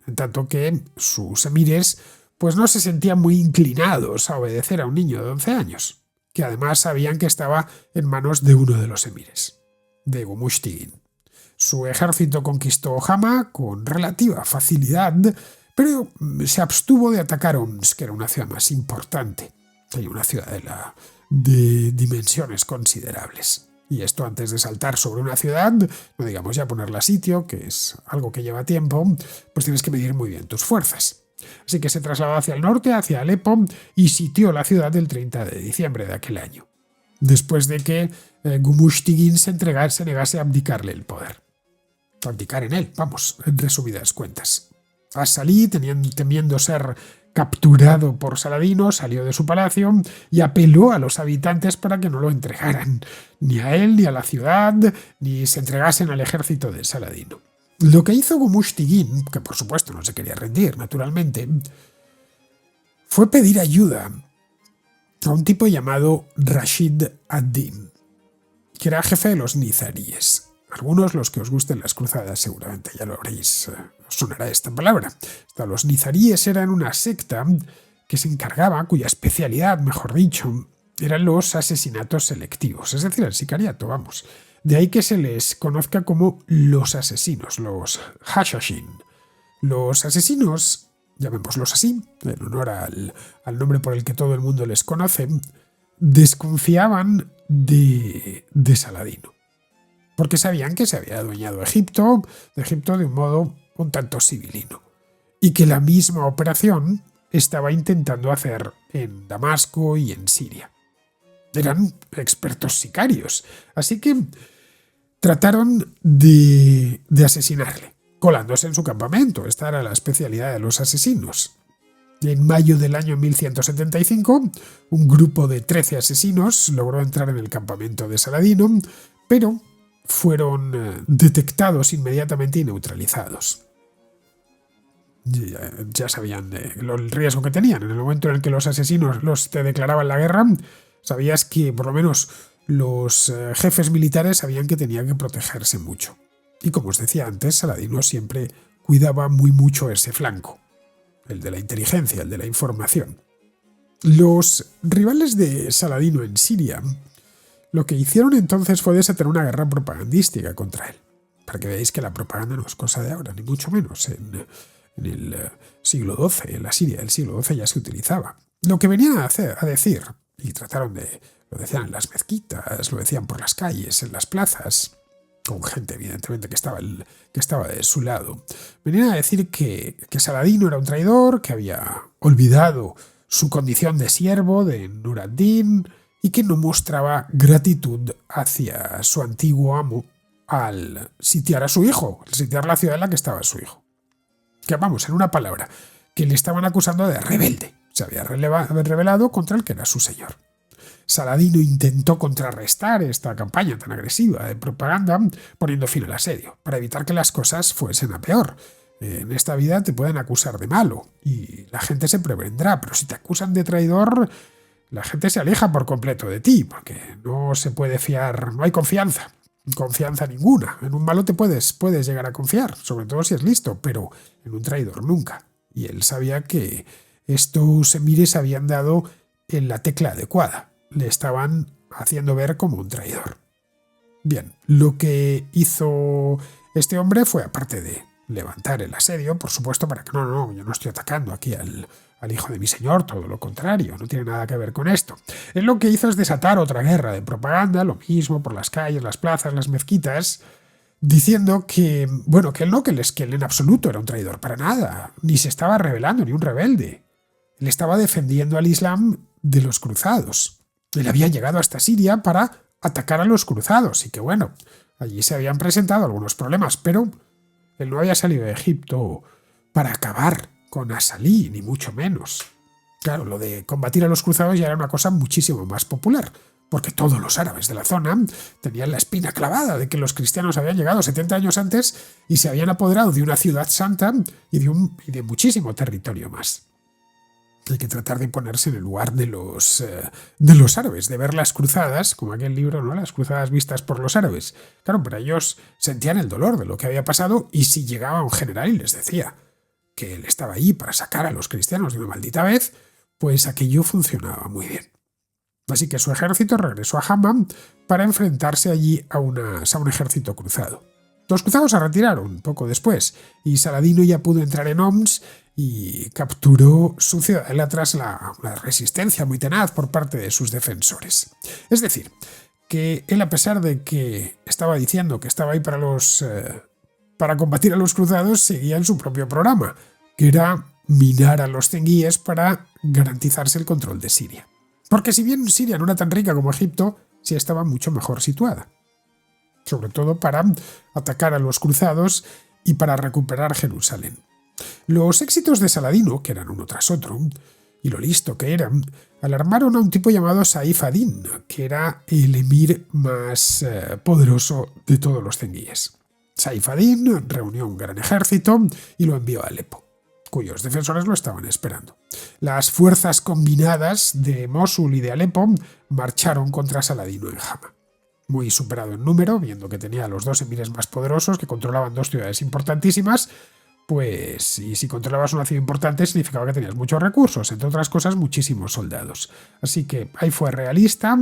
En tanto que sus emires pues no se sentían muy inclinados a obedecer a un niño de 11 años, que además sabían que estaba en manos de uno de los emires, de Gumushtigin. Su ejército conquistó Hama con relativa facilidad, pero se abstuvo de atacar Homs, que era una ciudad más importante, una ciudad de dimensiones considerables. Y esto antes de saltar sobre una ciudad, no digamos ya ponerla a sitio, que es algo que lleva tiempo, pues tienes que medir muy bien tus fuerzas. Así que se trasladó hacia el norte, hacia Alepo, y sitió la ciudad el 30 de diciembre de aquel año, después de que Gumushtigin se negase a abdicarle el poder. Abdicar en él, vamos, en resumidas cuentas. As-Salih, temiendo ser capturado por Saladino, salió de su palacio y apeló a los habitantes para que no lo entregaran, ni a él, ni a la ciudad, ni se entregasen al ejército de Saladino. Lo que hizo Gumushtigin, que por supuesto no se quería rendir, naturalmente, fue pedir ayuda a un tipo llamado Rashid ad-Din, que era jefe de los nizaríes. Algunos, los que os gusten las cruzadas, seguramente ya lo habréis, os sonará esta palabra. Los nizaríes eran una secta que se encargaba, cuya especialidad, mejor dicho, eran los asesinatos selectivos, es decir, el sicariato, vamos. De ahí que se les conozca como los asesinos, los hashashin. Los asesinos, llamémoslos así, en honor al nombre por el que todo el mundo les conoce, desconfiaban de Saladino, porque sabían que se había adueñado de Egipto de un modo un tanto civilino, y que la misma operación estaba intentando hacer en Damasco y en Siria. Eran expertos sicarios, así que trataron de asesinarle, colándose en su campamento. Esta era la especialidad de los asesinos. En mayo del año 1175, un grupo de 13 asesinos logró entrar en el campamento de Saladino, pero fueron detectados inmediatamente y neutralizados. Ya sabían el riesgo que tenían. En el momento en el que los asesinos te declaraban la guerra, sabías que por lo menos los jefes militares sabían que tenían que protegerse mucho. Y como os decía antes, Saladino siempre cuidaba muy mucho ese flanco, el de la inteligencia, el de la información. Los rivales de Saladino en Siria lo que hicieron entonces fue desatar una guerra propagandística contra él, para que veáis que la propaganda no es cosa de ahora, ni mucho menos. En el siglo XII, en la Siria del siglo XII ya se utilizaba. Lo que venían a decir, y trataron lo decían en las mezquitas, lo decían por las calles, en las plazas, con gente evidentemente que estaba de su lado, venían a decir que Saladino era un traidor, que había olvidado su condición de siervo de Nur-ad-Din y que no mostraba gratitud hacia su antiguo amo al sitiar a su hijo, al sitiar la ciudad en la que estaba su hijo. Que vamos, en una palabra, que le estaban acusando de rebelde. Se había rebelado contra el que era su señor. Saladino intentó contrarrestar esta campaña tan agresiva de propaganda poniendo fin al asedio, para evitar que las cosas fuesen a peor. En esta vida te pueden acusar de malo y la gente se prevendrá, pero si te acusan de traidor, la gente se aleja por completo de ti, porque no se puede fiar, no hay confianza ninguna. En un malo te puedes llegar a confiar, sobre todo si es listo, pero en un traidor nunca. Y él sabía que estos emires habían dado en la tecla adecuada. Le estaban haciendo ver como un traidor. Bien, lo que hizo este hombre fue, aparte de levantar el asedio, por supuesto, para que yo no estoy atacando aquí al hijo de mi señor, todo lo contrario, no tiene nada que ver con esto. Él lo que hizo es desatar otra guerra de propaganda, lo mismo por las calles, las plazas, las mezquitas, diciendo que él en absoluto era un traidor, para nada, ni se estaba rebelando, ni un rebelde. Él estaba defendiendo al Islam de los cruzados. Él había llegado hasta Siria para atacar a los cruzados y que allí se habían presentado algunos problemas, pero él no había salido de Egipto para acabar con As-Salih, ni mucho menos. Claro, lo de combatir a los cruzados ya era una cosa muchísimo más popular, porque todos los árabes de la zona tenían la espina clavada de que los cristianos habían llegado 70 años antes y se habían apoderado de una ciudad santa y de muchísimo territorio más. Hay que tratar de ponerse en el lugar de los árabes, de ver las cruzadas, como aquel libro, ¿no? Las cruzadas vistas por los árabes. Claro, pero ellos sentían el dolor de lo que había pasado, y si llegaba un general y les decía que él estaba ahí para sacar a los cristianos de una maldita vez, pues aquello funcionaba muy bien. Así que su ejército regresó a Hama para enfrentarse allí a un ejército cruzado. Los cruzados se retiraron poco después, y Saladino ya pudo entrar en Homs y capturó su ciudadela tras la resistencia muy tenaz por parte de sus defensores. Es decir, que él, a pesar de que estaba diciendo que estaba ahí para combatir a los cruzados, seguía en su propio programa, que era minar a los zenguíes para garantizarse el control de Siria. Porque si bien Siria no era tan rica como Egipto, sí estaba mucho mejor situada, sobre todo para atacar a los cruzados y para recuperar Jerusalén. Los éxitos de Saladino, que eran uno tras otro, y lo listo que eran, alarmaron a un tipo llamado Saif ad-Din, que era el emir más poderoso de todos los zenguíes. Saif ad-Din reunió un gran ejército y lo envió a Alepo, cuyos defensores lo estaban esperando. Las fuerzas combinadas de Mosul y de Alepo marcharon contra Saladino en Hama. Muy superado en número, viendo que tenía a los dos emires más poderosos que controlaban dos ciudades importantísimas, pues, y si controlabas una ciudad importante significaba que tenías muchos recursos, entre otras cosas muchísimos soldados. Así que ahí fue realista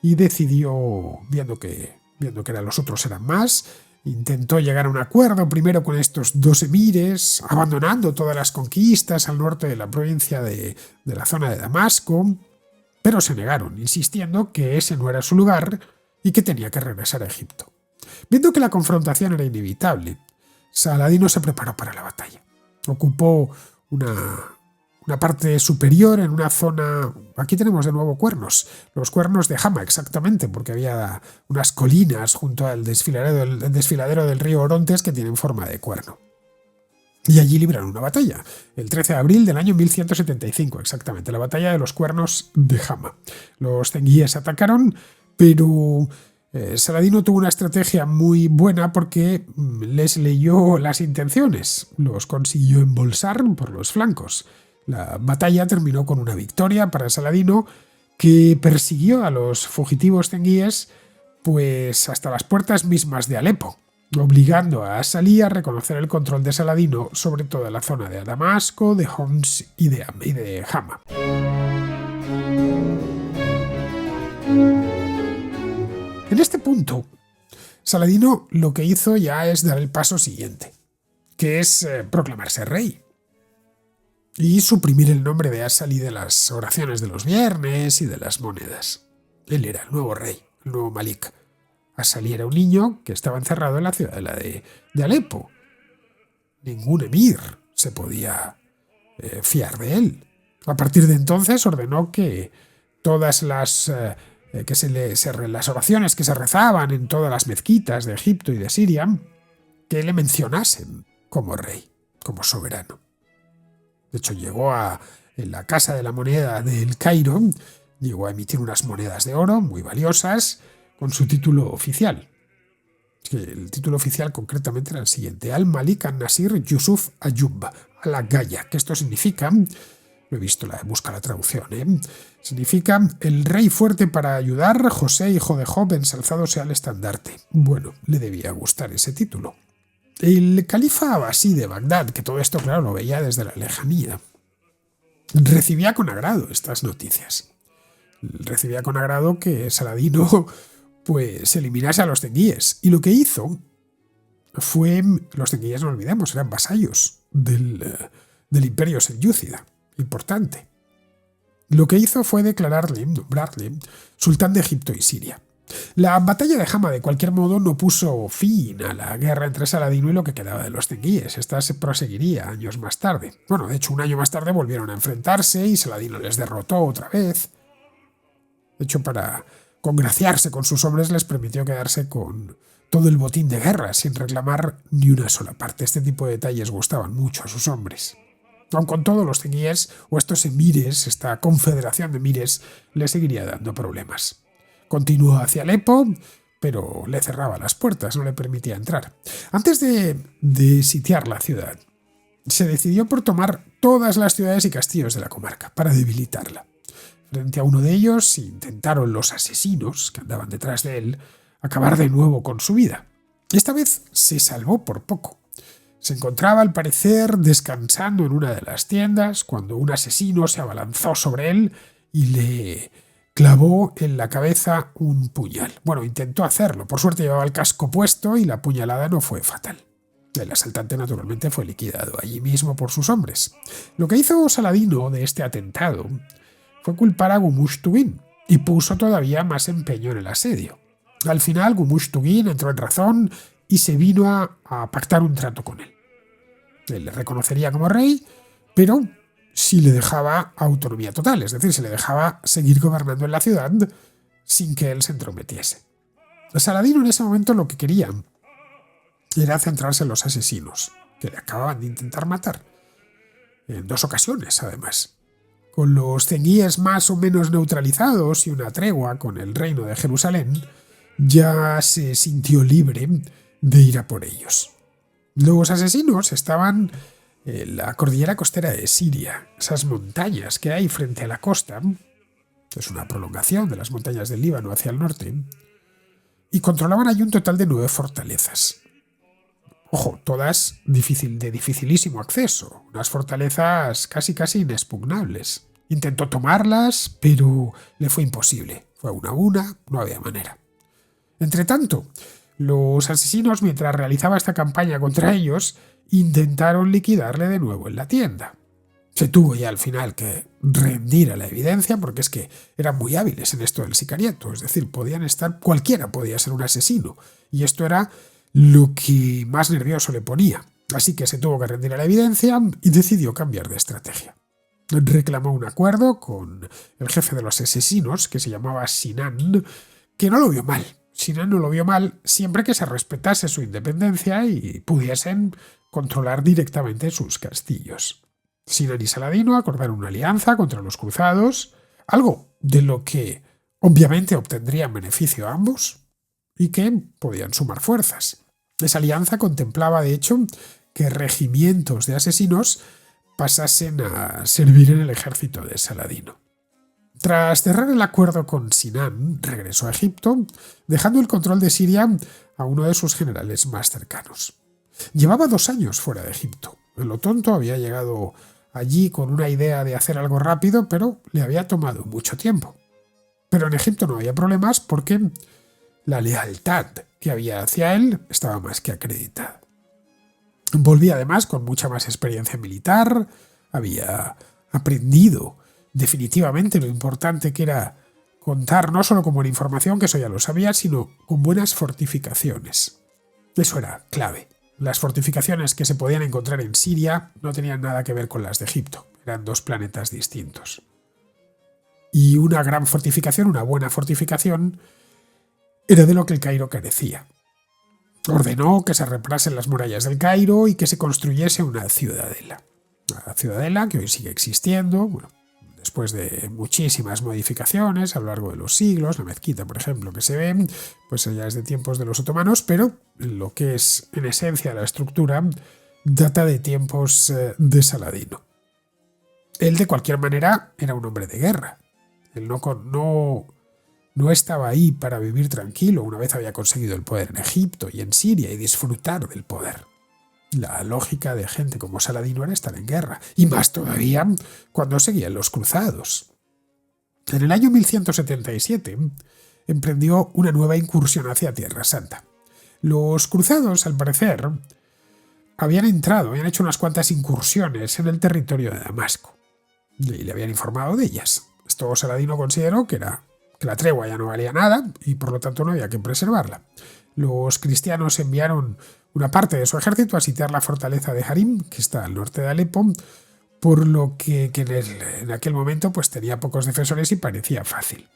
y decidió, viendo que los otros eran más, intentó llegar a un acuerdo primero con estos dos emires, abandonando todas las conquistas al norte de la provincia de la zona de Damasco, pero se negaron, insistiendo que ese no era su lugar y que tenía que regresar a Egipto. Viendo que la confrontación era inevitable, Saladino se preparó para la batalla. Ocupó una parte superior en una zona... Aquí tenemos de nuevo cuernos, los cuernos de Hama exactamente, porque había unas colinas junto al desfiladero del río Orontes que tienen forma de cuerno. Y allí libraron una batalla, el 13 de abril del año 1175, exactamente, la batalla de los cuernos de Hama. Los zenguíes atacaron, pero Saladino tuvo una estrategia muy buena porque les leyó las intenciones, los consiguió embolsar por los flancos. La batalla terminó con una victoria para Saladino, que persiguió a los fugitivos zenguíes pues hasta las puertas mismas de Alepo, obligando a Salí a reconocer el control de Saladino sobre toda la zona de Damasco, de Homs y de Hama. En este punto, Saladino lo que hizo ya es dar el paso siguiente, que es proclamarse rey y suprimir el nombre de As-Salí de las oraciones de los viernes y de las monedas. Él era el nuevo rey, el nuevo Malik. As-Salí era un niño que estaba encerrado en la ciudadela de Alepo. Ningún emir se podía fiar de él. A partir de entonces ordenó que todas las oraciones que se rezaban en todas las mezquitas de Egipto y de Siria, que le mencionasen como rey, como soberano. De hecho, en la Casa de la Moneda del Cairo, llegó a emitir unas monedas de oro muy valiosas con su título oficial. El título oficial concretamente era el siguiente: Al-Malik al-Nasir Yusuf Ayub al-Gaya, que esto significa, lo he visto, busca la traducción, significa el rey fuerte para ayudar, José hijo de Job, ensalzado sea el estandarte. Bueno, le debía gustar ese título. El califa abasí de Bagdad, que todo esto claro lo veía desde la lejanía, recibía con agrado estas noticias. Recibía con agrado que Saladino pues eliminase a los zenguíes. Y lo que hizo fue, los zenguíes no olvidemos, eran vasallos del imperio selyúcida, importante. Lo que hizo fue nombrarle sultán de Egipto y Siria. La batalla de Hama, de cualquier modo, no puso fin a la guerra entre Saladino y lo que quedaba de los zenguíes. Esta se proseguiría años más tarde. Bueno, de hecho, un año más tarde volvieron a enfrentarse y Saladino les derrotó otra vez. De hecho, para congraciarse con sus hombres, les permitió quedarse con todo el botín de guerra sin reclamar ni una sola parte. Este tipo de detalles gustaban mucho a sus hombres. Aun con todo, los zenguíes, o estos emires, esta confederación de emires, les seguiría dando problemas. Continuó hacia Alepo, pero le cerraba las puertas, no le permitía entrar. Antes de sitiar la ciudad, se decidió por tomar todas las ciudades y castillos de la comarca para debilitarla. Frente a uno de ellos intentaron los asesinos que andaban detrás de él acabar de nuevo con su vida. Esta vez se salvó por poco. Se encontraba, al parecer, descansando en una de las tiendas cuando un asesino se abalanzó sobre él y le clavó en la cabeza un puñal. Bueno, intentó hacerlo. Por suerte llevaba el casco puesto y la puñalada no fue fatal. El asaltante naturalmente fue liquidado allí mismo por sus hombres. Lo que hizo Saladino de este atentado fue culpar a Gumush Tugin y puso todavía más empeño en el asedio. Al final Gumush Tugin entró en razón y se vino a pactar un trato con él. Él le reconocería como rey, pero si le dejaba autonomía total, es decir, si le dejaba seguir gobernando en la ciudad sin que él se entrometiese. Saladino en ese momento lo que quería era centrarse en los asesinos, que le acababan de intentar matar. En 2 ocasiones, además. Con los ceníes más o menos neutralizados y una tregua con el reino de Jerusalén, ya se sintió libre de ir a por ellos. Los asesinos estaban la cordillera costera de Siria, esas montañas que hay frente a la costa, es una prolongación de las montañas del Líbano hacia el norte, y controlaban allí un total de 9 fortalezas. Ojo, todas de dificilísimo acceso, unas fortalezas casi inexpugnables. Intentó tomarlas, pero le fue imposible. Fue una a una, no había manera. Entretanto, los asesinos, mientras realizaba esta campaña contra ellos, intentaron liquidarle de nuevo en la tienda. Se tuvo ya al final que rendir a la evidencia porque es que eran muy hábiles en esto del sicariato, es decir, cualquiera podía ser un asesino, y esto era lo que más nervioso le ponía. Así que se tuvo que rendir a la evidencia y decidió cambiar de estrategia. Reclamó un acuerdo con el jefe de los asesinos, que se llamaba Sinan, que no lo vio mal. Sinan no lo vio mal siempre que se respetase su independencia y pudiesen controlar directamente sus castillos. Sinan y Saladino acordaron una alianza contra los cruzados, algo de lo que obviamente obtendrían beneficio a ambos y que podían sumar fuerzas. Esa alianza contemplaba, de hecho, que regimientos de asesinos pasasen a servir en el ejército de Saladino. Tras cerrar el acuerdo con Sinan, regresó a Egipto, dejando el control de Siria a uno de sus generales más cercanos. Llevaba 2 años fuera de Egipto. En lo tonto había llegado allí con una idea de hacer algo rápido, pero le había tomado mucho tiempo. Pero en Egipto no había problemas porque la lealtad que había hacia él estaba más que acreditada. Volvía además con mucha más experiencia militar, había aprendido definitivamente lo importante que era contar no solo con buena información, que eso ya lo sabía, sino con buenas fortificaciones. Eso era clave. Las fortificaciones que se podían encontrar en Siria no tenían nada que ver con las de Egipto, eran 2 planetas distintos. Y una gran fortificación, una buena fortificación, era de lo que el Cairo carecía. Ordenó que se reparasen las murallas del Cairo y que se construyese una ciudadela. Una ciudadela que hoy sigue existiendo, bueno, después de muchísimas modificaciones a lo largo de los siglos. La mezquita, por ejemplo, que se ve, pues ya es de tiempos de los otomanos, pero lo que es en esencia la estructura data de tiempos de Saladino. Él, de cualquier manera, era un hombre de guerra. Él no estaba ahí para vivir tranquilo una vez había conseguido el poder en Egipto y en Siria y disfrutar del poder. La lógica de gente como Saladino era estar en guerra, y más todavía cuando seguían los cruzados. En el año 1177 emprendió una nueva incursión hacia Tierra Santa. Los cruzados, al parecer, habían hecho unas cuantas incursiones en el territorio de Damasco, y le habían informado de ellas. Esto Saladino consideró que la tregua ya no valía nada y por lo tanto no había que preservarla. Los cristianos enviaron una parte de su ejército a sitiar la fortaleza de Harim, que está al norte de Alepo, por lo que en aquel momento pues tenía pocos defensores y parecía fácil.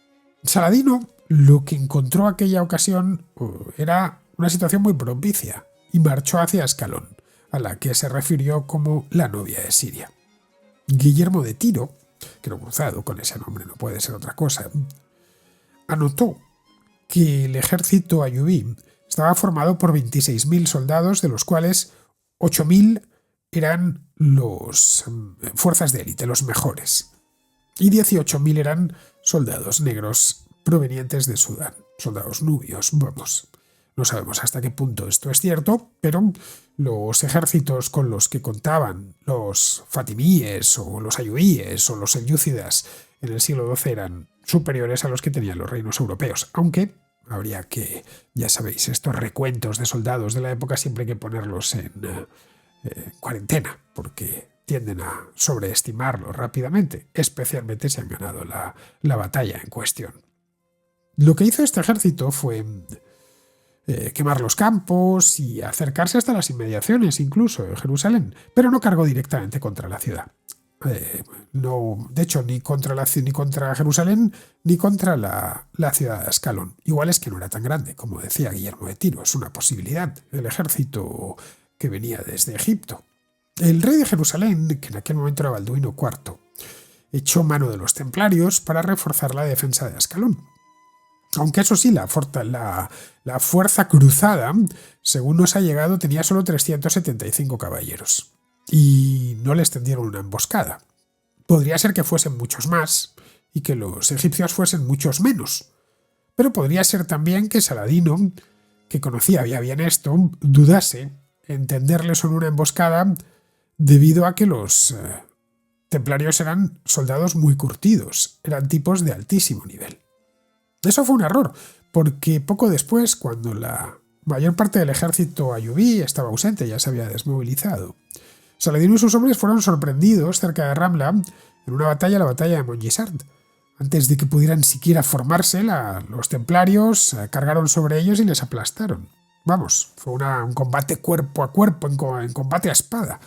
Saladino lo que encontró aquella ocasión era una situación muy propicia y marchó hacia Ascalón, a la que se refirió como la novia de Siria. Guillermo de Tiro, que era un cruzado con ese nombre, no puede ser otra cosa, anotó que el ejército ayubí estaba formado por 26.000 soldados, de los cuales 8.000 eran los fuerzas de élite, los mejores, y 18.000 eran soldados negros provenientes de Sudán, soldados nubios, vamos. No sabemos hasta qué punto esto es cierto, pero los ejércitos con los que contaban los fatimíes o los ayubíes o los selyúcidas en el siglo XII eran superiores a los que tenían los reinos europeos, aunque habría que, ya sabéis, estos recuentos de soldados de la época siempre hay que ponerlos en cuarentena, porque tienden a sobreestimarlos rápidamente, especialmente si han ganado la batalla en cuestión. Lo que hizo este ejército fue quemar los campos y acercarse hasta las inmediaciones, incluso de Jerusalén, pero no cargó directamente contra la ciudad. No, de hecho, ni contra Jerusalén ni contra la ciudad de Ascalón. Igual es que no era tan grande, como decía Guillermo de Tiro, es una posibilidad. El ejército que venía desde Egipto. El rey de Jerusalén, que en aquel momento era Balduino IV, echó mano de los templarios para reforzar la defensa de Ascalón. Aunque eso sí, la fuerza cruzada, según nos ha llegado, tenía solo 375 caballeros. Y no les tendieron una emboscada. Podría ser que fuesen muchos más y que los egipcios fuesen muchos menos. Pero podría ser también que Saladino, que conocía ya bien esto, dudase en tenderles en una emboscada debido a que los templarios eran soldados muy curtidos, eran tipos de altísimo nivel. Eso fue un error, porque poco después, cuando la mayor parte del ejército ayubí estaba ausente, ya se había desmovilizado, Saladino y sus hombres fueron sorprendidos cerca de Ramla en una batalla, la batalla de Mongisart. Antes de que pudieran siquiera formarse, los templarios cargaron sobre ellos y les aplastaron. Vamos, fue un combate cuerpo a cuerpo, en combate a espada.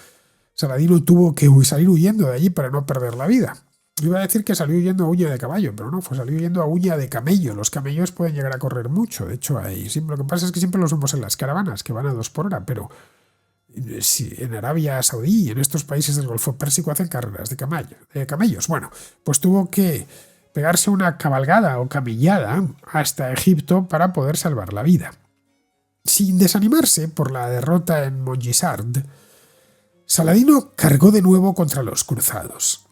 Saladino tuvo que salir huyendo de allí para no perder la vida. Iba a decir que salió huyendo a uña de caballo, pero no, salió huyendo a uña de camello. Los camellos pueden llegar a correr mucho. De hecho, lo que pasa es que siempre los vemos en las caravanas, que van a 2 por hora, pero si en Arabia Saudí y en estos países del Golfo Pérsico hacen carreras de camellos. Bueno, pues tuvo que pegarse una cabalgada o camellada hasta Egipto para poder salvar la vida. Sin desanimarse por la derrota en Mongisart, Saladino cargó de nuevo contra los cruzados,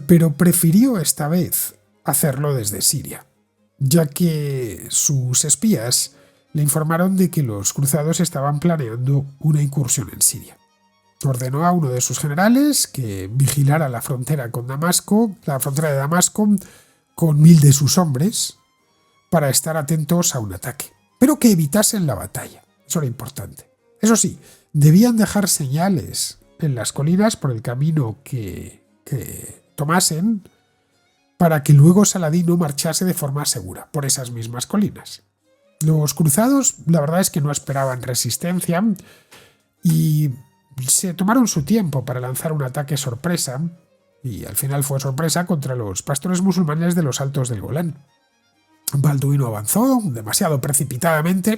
pero prefirió esta vez hacerlo desde Siria, ya que sus espías le informaron de que los cruzados estaban planeando una incursión en Siria. Ordenó a uno de sus generales que vigilara la frontera de Damasco, con 1.000 de sus hombres, para estar atentos a un ataque, pero que evitasen la batalla. Eso era importante. Eso sí, debían dejar señales en las colinas por el camino que tomasen para que luego Saladino marchase de forma segura por esas mismas colinas. Los cruzados, la verdad es que no esperaban resistencia y se tomaron su tiempo para lanzar un ataque sorpresa, y al final fue sorpresa contra los pastores musulmanes de los Altos del Golán. Balduino avanzó demasiado precipitadamente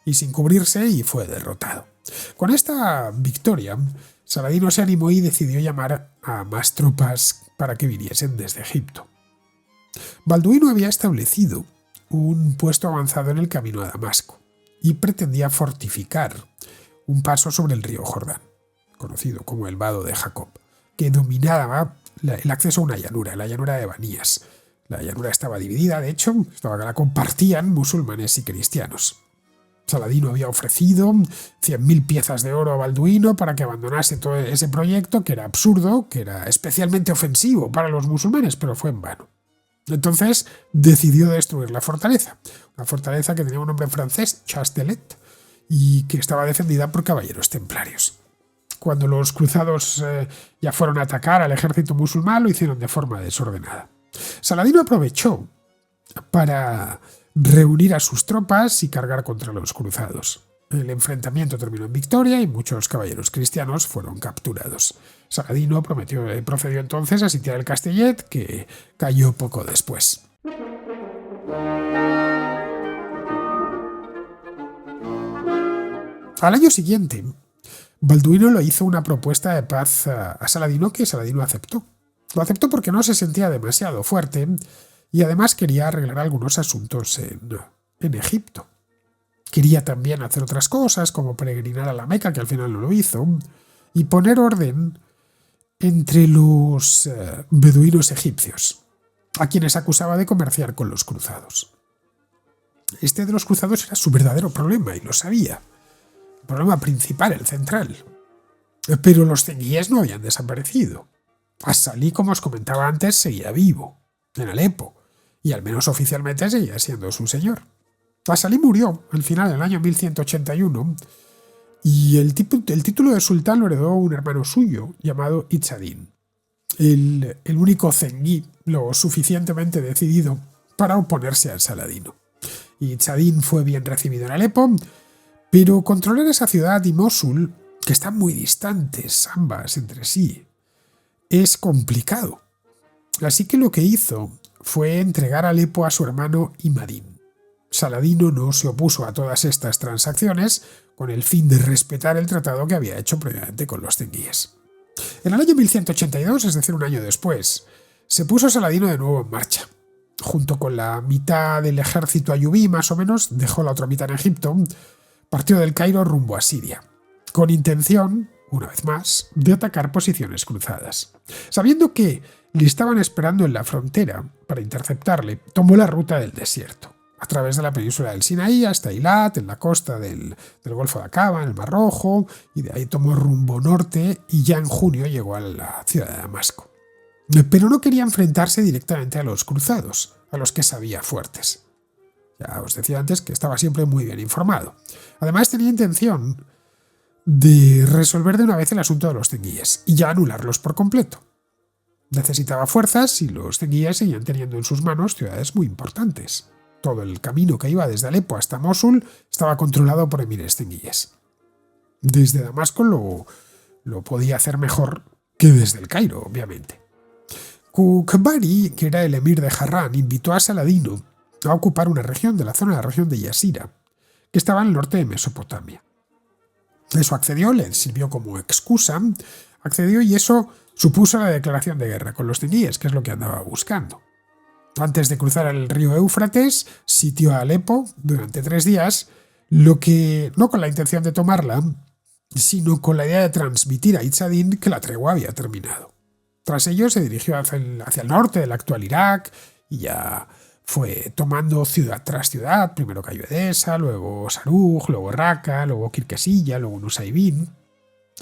y sin cubrirse y fue derrotado. Con esta victoria, Saladino se animó y decidió llamar a más tropas para que viniesen desde Egipto. Balduino había establecido un puesto avanzado en el camino a Damasco y pretendía fortificar un paso sobre el río Jordán, conocido como el Vado de Jacob, que dominaba el acceso a una llanura, la llanura de Banías. La llanura estaba dividida, de hecho, la compartían musulmanes y cristianos. Saladino había ofrecido 100.000 piezas de oro a Balduino para que abandonase todo ese proyecto, que era absurdo, que era especialmente ofensivo para los musulmanes, pero fue en vano. Entonces decidió destruir la fortaleza, una fortaleza que tenía un nombre francés, Chastelet, y que estaba defendida por caballeros templarios. Cuando los cruzados ya fueron a atacar al ejército musulmán, lo hicieron de forma desordenada. Saladino aprovechó para reunir a sus tropas y cargar contra los cruzados. El enfrentamiento terminó en victoria y muchos caballeros cristianos fueron capturados. Saladino procedió entonces a sitiar el Castellet, que cayó poco después. Al año siguiente, Balduino le hizo una propuesta de paz a Saladino que Saladino aceptó. Lo aceptó porque no se sentía demasiado fuerte y además quería arreglar algunos asuntos en en Egipto. Quería también hacer otras cosas, como peregrinar a la Meca, que al final no lo hizo, y poner orden entre los beduinos egipcios, a quienes acusaba de comerciar con los cruzados. Este de los cruzados era su verdadero problema, y lo sabía. El problema principal, el central. Pero los cenguíes no habían desaparecido. As-Salih, como os comentaba antes, seguía vivo, en Alepo, y al menos oficialmente seguía siendo su señor. As-Salih murió al final del año 1181 y el título de sultán lo heredó un hermano suyo llamado Izzadin, el único zenguí lo suficientemente decidido para oponerse al Saladino. Izzadin fue bien recibido en Alepo, pero controlar esa ciudad y Mosul, que están muy distantes ambas entre sí, es complicado. Así que lo que hizo fue entregar Alepo a su hermano Imadín. Saladino no se opuso a todas estas transacciones con el fin de respetar el tratado que había hecho previamente con los cenguíes. En el año 1182, es decir, un año después, se puso Saladino de nuevo en marcha. Junto con la mitad del ejército ayubí, más o menos, dejó la otra mitad en Egipto, partió del Cairo rumbo a Siria, con intención, una vez más, de atacar posiciones cruzadas. Sabiendo que le estaban esperando en la frontera para interceptarle, tomó la ruta del desierto, a través de la península del Sinaí hasta Eilat, en la costa del Golfo de Aqaba, en el Mar Rojo, y de ahí tomó rumbo norte y ya en junio llegó a la ciudad de Damasco. Pero no quería enfrentarse directamente a los cruzados, a los que sabía fuertes. Ya os decía antes que estaba siempre muy bien informado. Además tenía intención de resolver de una vez el asunto de los cenguíes y ya anularlos por completo. Necesitaba fuerzas y los cenguíes seguían teniendo en sus manos ciudades muy importantes. Todo el camino que iba desde Alepo hasta Mosul estaba controlado por emires cenguíes. Desde Damasco lo podía hacer mejor que desde el Cairo, obviamente. Kukbari, que era el emir de Harrán, invitó a Saladino a ocupar una región de la zona de la región de Yasira, que estaba al norte de Mesopotamia. Eso accedió, le sirvió como excusa, accedió y eso supuso la declaración de guerra con los cenguíes, que es lo que andaba buscando. Antes de cruzar el río Éufrates, sitió a Alepo durante 3 días, lo que no con la intención de tomarla, sino con la idea de transmitir a Izzadin que la tregua había terminado. Tras ello se dirigió hacia el norte del actual Irak y ya fue tomando ciudad tras ciudad, primero Cayo Edesa, luego Saruj, luego Raqqa, luego Kirkesilla, luego Nusaybin.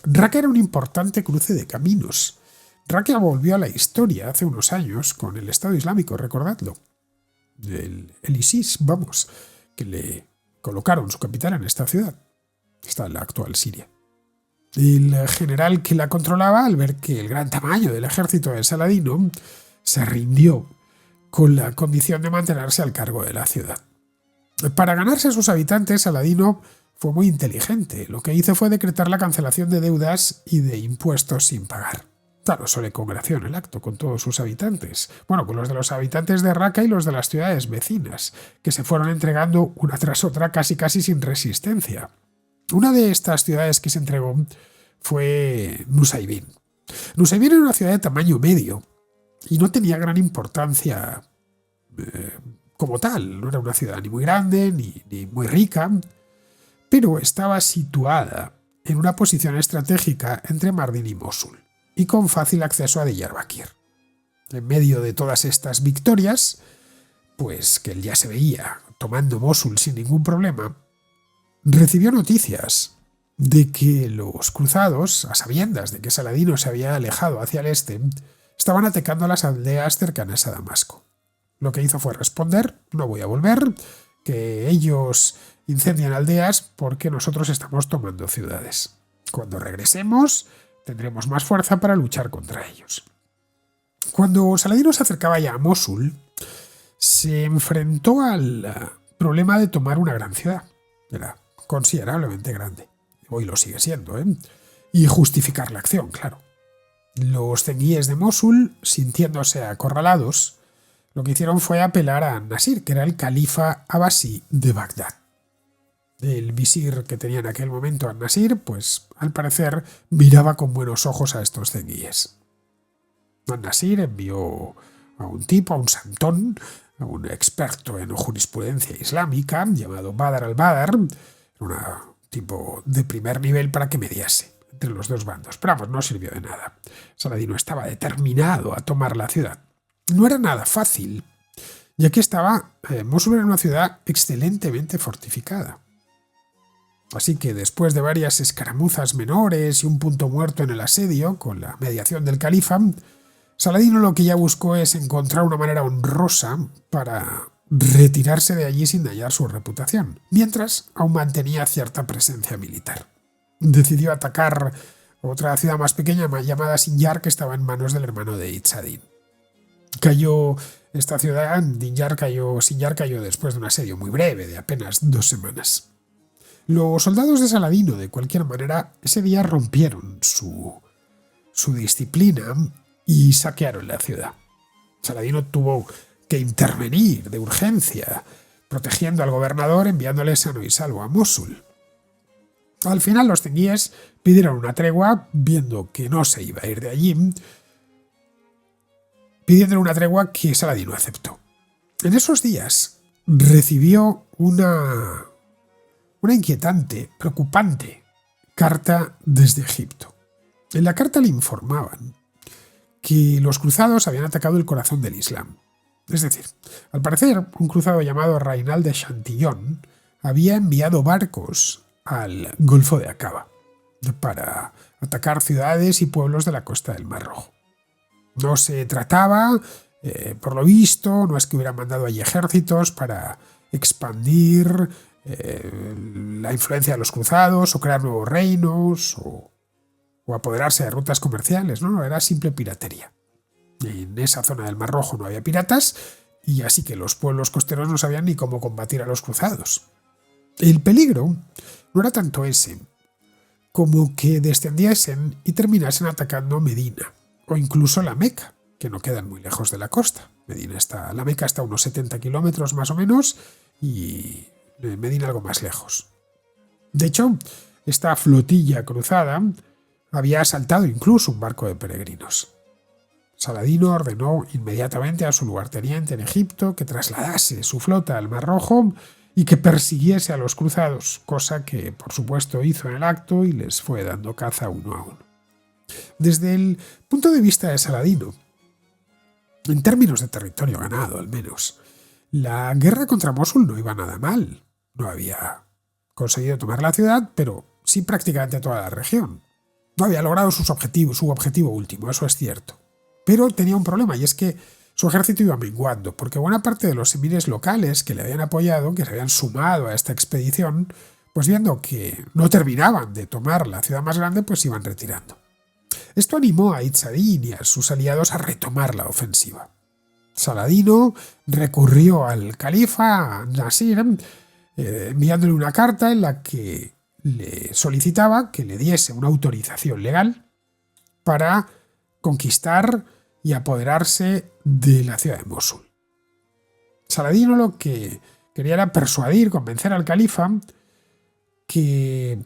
Raqqa era un importante cruce de caminos. Raqqa volvió a la historia hace unos años con el Estado Islámico, recordadlo. El ISIS, que le colocaron su capital en esta ciudad. Está en la actual Siria. El general que la controlaba, al ver que el gran tamaño del ejército de Saladino, se rindió con la condición de mantenerse al cargo de la ciudad. Para ganarse a sus habitantes, Saladino fue muy inteligente. Lo que hizo fue decretar la cancelación de deudas y de impuestos sin pagar. Claro, eso le congració en el acto con todos sus habitantes. Bueno, con los de los habitantes de Raqqa y los de las ciudades vecinas, que se fueron entregando una tras otra casi sin resistencia. Una de estas ciudades que se entregó fue Nusaybin. Nusaybin era una ciudad de tamaño medio y no tenía gran importancia como tal. No era una ciudad ni muy grande ni muy rica, pero estaba situada en una posición estratégica entre Mardin y Mosul y con fácil acceso a Diyarbakir. En medio de todas estas victorias, pues que él ya se veía tomando Mosul sin ningún problema, recibió noticias de que los cruzados, a sabiendas de que Saladino se había alejado hacia el este, estaban atacando a las aldeas cercanas a Damasco. Lo que hizo fue responder: no voy a volver, que ellos incendian aldeas porque nosotros estamos tomando ciudades. Cuando regresemos, tendremos más fuerza para luchar contra ellos. Cuando Saladino se acercaba ya a Mosul, se enfrentó al problema de tomar una gran ciudad. Era considerablemente grande. Hoy lo sigue siendo, y justificar la acción, claro. Los cenguíes de Mosul, sintiéndose acorralados, lo que hicieron fue apelar a Nasir, que era el califa abasí de Bagdad. El visir que tenía en aquel momento An-Nasir, pues al parecer miraba con buenos ojos a estos cenguíes. An-Nasir envió a un tipo, a un santón, a un experto en jurisprudencia islámica llamado Badr al-Badr, un tipo de primer nivel, para que mediase entre los dos bandos. Pero vamos, no sirvió de nada. Saladino estaba determinado a tomar la ciudad. No era nada fácil, ya que Mosul era una ciudad excelentemente fortificada. Así que después de varias escaramuzas menores y un punto muerto en el asedio, con la mediación del califa, Saladino lo que ya buscó es encontrar una manera honrosa para retirarse de allí sin dañar su reputación, mientras aún mantenía cierta presencia militar. Decidió atacar otra ciudad más pequeña llamada Sinjar, que estaba en manos del hermano de Izzadin. Sinjar cayó después de un asedio muy breve, de apenas 2 semanas. Los soldados de Saladino, de cualquier manera, ese día rompieron su disciplina y saquearon la ciudad. Saladino tuvo que intervenir de urgencia, protegiendo al gobernador, enviándole sano y salvo a Mosul. Al final los zenguíes pidieron una tregua, viendo que no se iba a ir de allí, pidiéndole una tregua que Saladino aceptó. En esos días recibió una inquietante, preocupante carta desde Egipto. En la carta le informaban que los cruzados habían atacado el corazón del Islam. Es decir, al parecer, un cruzado llamado Rainal de Chantillon había enviado barcos al Golfo de Aqaba para atacar ciudades y pueblos de la costa del Mar Rojo. No se trataba, por lo visto, no es que hubieran mandado allí ejércitos para expandir la influencia de los cruzados o crear nuevos reinos o apoderarse de rutas comerciales, no, era simple piratería. En esa zona del Mar Rojo no había piratas y así que los pueblos costeros no sabían ni cómo combatir a los cruzados. El peligro no era tanto ese, como que descendiesen y terminasen atacando Medina o incluso la Meca, que no quedan muy lejos de la costa. La Meca está a unos 70 kilómetros más o menos y Medina algo más lejos. De hecho, esta flotilla cruzada había asaltado incluso un barco de peregrinos. Saladino ordenó inmediatamente a su lugarteniente en Egipto que trasladase su flota al Mar Rojo y que persiguiese a los cruzados, cosa que por supuesto hizo en el acto y les fue dando caza uno a uno. Desde el punto de vista de Saladino, en términos de territorio ganado al menos, la guerra contra Mosul no iba nada mal. No había conseguido tomar la ciudad, pero sí prácticamente toda la región. No había logrado su objetivo último, eso es cierto. Pero tenía un problema, y es que su ejército iba menguando, porque buena parte de los emires locales que le habían apoyado, que se habían sumado a esta expedición, pues viendo que no terminaban de tomar la ciudad más grande, pues iban retirando. Esto animó a Izzadin y a sus aliados a retomar la ofensiva. Saladino recurrió al califa Nasir, enviándole una carta en la que le solicitaba que le diese una autorización legal para conquistar y apoderarse de la ciudad de Mosul. Saladino lo que quería era convencer al califa,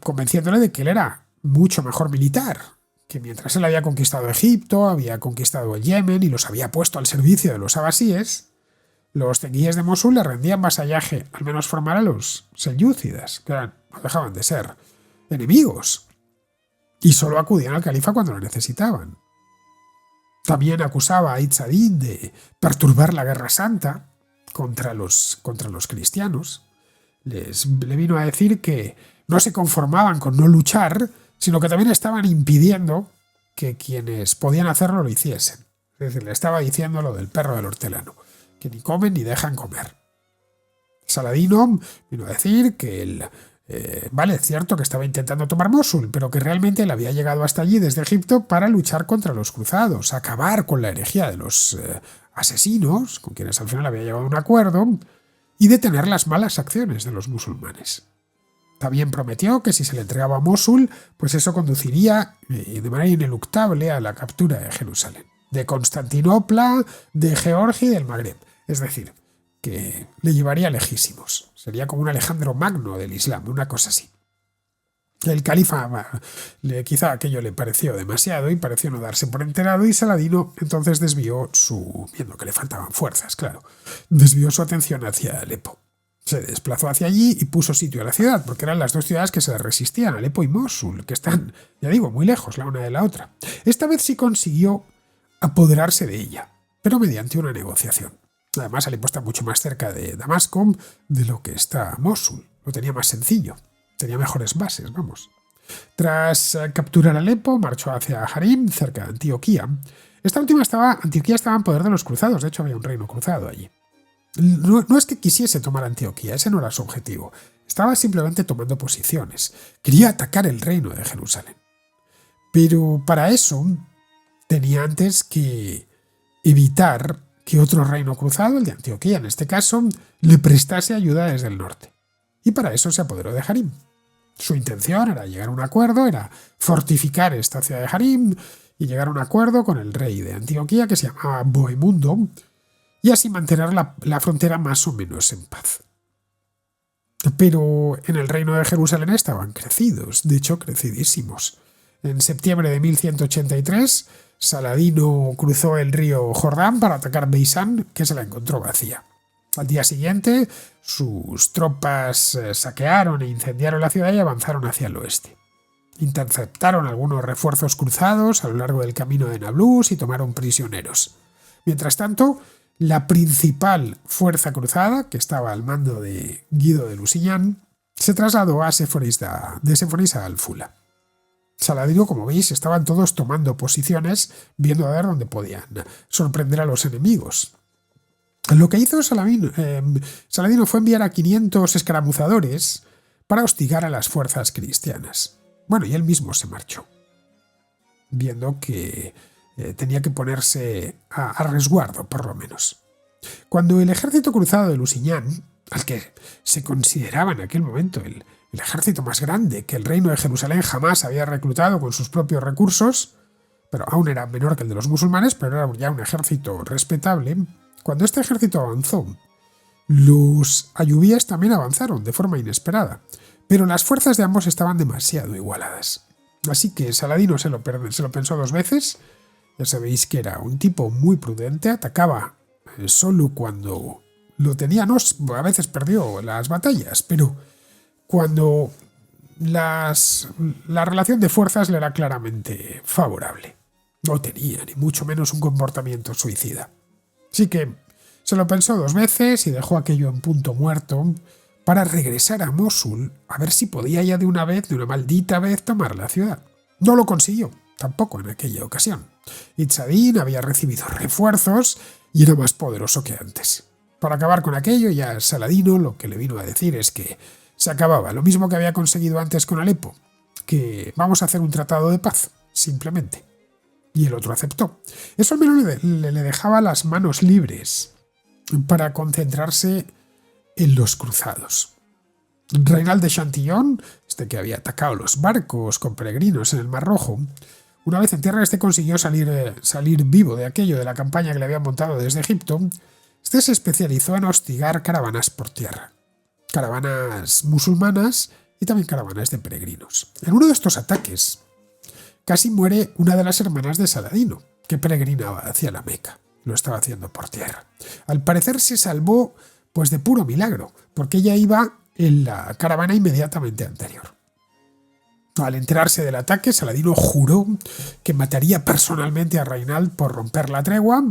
convenciéndole de que él era mucho mejor militar, que mientras él había conquistado Egipto, había conquistado el Yemen y los había puesto al servicio de los abasíes, los zenguíes de Mosul le rendían vasallaje, al menos formal, a los selyúcidas, que no dejaban de ser enemigos, y solo acudían al califa cuando lo necesitaban. También acusaba a Izzadin de perturbar la guerra santa contra los cristianos. Le vino a decir que no se conformaban con no luchar, sino que también estaban impidiendo que quienes podían hacerlo lo hiciesen. Es decir, le estaba diciendo lo del perro del hortelano, que ni comen ni dejan comer. Saladino vino a decir que él, es cierto que estaba intentando tomar Mosul, pero que realmente él había llegado hasta allí desde Egipto para luchar contra los cruzados, acabar con la herejía de los asesinos, con quienes al final había llegado a un acuerdo, y detener las malas acciones de los musulmanes. También prometió que si se le entregaba a Mosul, pues eso conduciría de manera ineluctable a la captura de Jerusalén, de Constantinopla, de Georgia y del Magreb. Es decir, que le llevaría lejísimos. Sería como un Alejandro Magno del Islam, una cosa así. El califa quizá aquello le pareció demasiado y pareció no darse por enterado, y Saladino entonces viendo que le faltaban fuerzas, claro, desvió su atención hacia Alepo. Se desplazó hacia allí y puso sitio a la ciudad, porque eran las dos ciudades que se resistían, Alepo y Mosul, que están, ya digo, muy lejos la una de la otra. Esta vez sí consiguió apoderarse de ella, pero mediante una negociación. Además, Alepo está mucho más cerca de Damasco de lo que está Mosul. Lo tenía más sencillo. Tenía mejores bases, vamos. Tras capturar Alepo, marchó hacia Harim, cerca de Antioquía. Antioquía estaba en poder de los cruzados, de hecho había un reino cruzado allí. No es que quisiese tomar Antioquía, ese no era su objetivo. Estaba simplemente tomando posiciones. Quería atacar el reino de Jerusalén. Pero para eso tenía antes que evitar que otro reino cruzado, el de Antioquía en este caso, le prestase ayuda desde el norte. Y para eso se apoderó de Harim. Su intención era llegar a un acuerdo, era fortificar esta ciudad de Harim y llegar a un acuerdo con el rey de Antioquía, que se llamaba Bohemundo, y así mantener la frontera más o menos en paz. Pero en el reino de Jerusalén estaban crecidos, de hecho crecidísimos. En septiembre de 1183, Saladino cruzó el río Jordán para atacar Beisán, que se la encontró vacía. Al día siguiente, sus tropas saquearon e incendiaron la ciudad y avanzaron hacia el oeste. Interceptaron algunos refuerzos cruzados a lo largo del camino de Nablus y tomaron prisioneros. Mientras tanto, la principal fuerza cruzada, que estaba al mando de Guido de Lusignan, se trasladó de Séforis a Al-Fula. Saladino, como veis, estaban todos tomando posiciones, viendo a ver dónde podían sorprender a los enemigos. Lo que hizo Saladino fue enviar a 500 escaramuzadores para hostigar a las fuerzas cristianas. Bueno, y él mismo se marchó, viendo que tenía que ponerse a resguardo, por lo menos. Cuando el ejército cruzado de Lusignan, al que se consideraba en aquel momento el ejército más grande que el reino de Jerusalén jamás había reclutado con sus propios recursos, pero aún era menor que el de los musulmanes, pero era ya un ejército respetable. Cuando este ejército avanzó, los ayubíes también avanzaron de forma inesperada, pero las fuerzas de ambos estaban demasiado igualadas. Así que Saladino se lo pensó dos veces. Ya sabéis que era un tipo muy prudente, atacaba solo cuando lo tenía, a veces perdió las batallas, pero cuando la relación de fuerzas le era claramente favorable. No tenía ni mucho menos un comportamiento suicida. Así que se lo pensó dos veces y dejó aquello en punto muerto para regresar a Mosul a ver si podía ya de una maldita vez, tomar la ciudad. No lo consiguió, tampoco en aquella ocasión. Izzadín había recibido refuerzos y era más poderoso que antes. Para acabar con aquello, ya Saladino lo que le vino a decir es que se acababa, lo mismo que había conseguido antes con Alepo, que vamos a hacer un tratado de paz, simplemente. Y el otro aceptó. Eso al menos le dejaba las manos libres para concentrarse en los cruzados. Reinald de Chantillon, que había atacado los barcos con peregrinos en el Mar Rojo, una vez en tierra consiguió salir vivo de aquello de la campaña que le habían montado desde Egipto. Se especializó en hostigar caravanas por tierra, caravanas musulmanas y también caravanas de peregrinos. En uno de estos ataques casi muere una de las hermanas de Saladino, que peregrinaba hacia la Meca. Lo estaba haciendo por tierra. Al parecer se salvó pues de puro milagro, porque ella iba en la caravana inmediatamente anterior. Al enterarse del ataque, Saladino juró que mataría personalmente a Reinald por romper la tregua,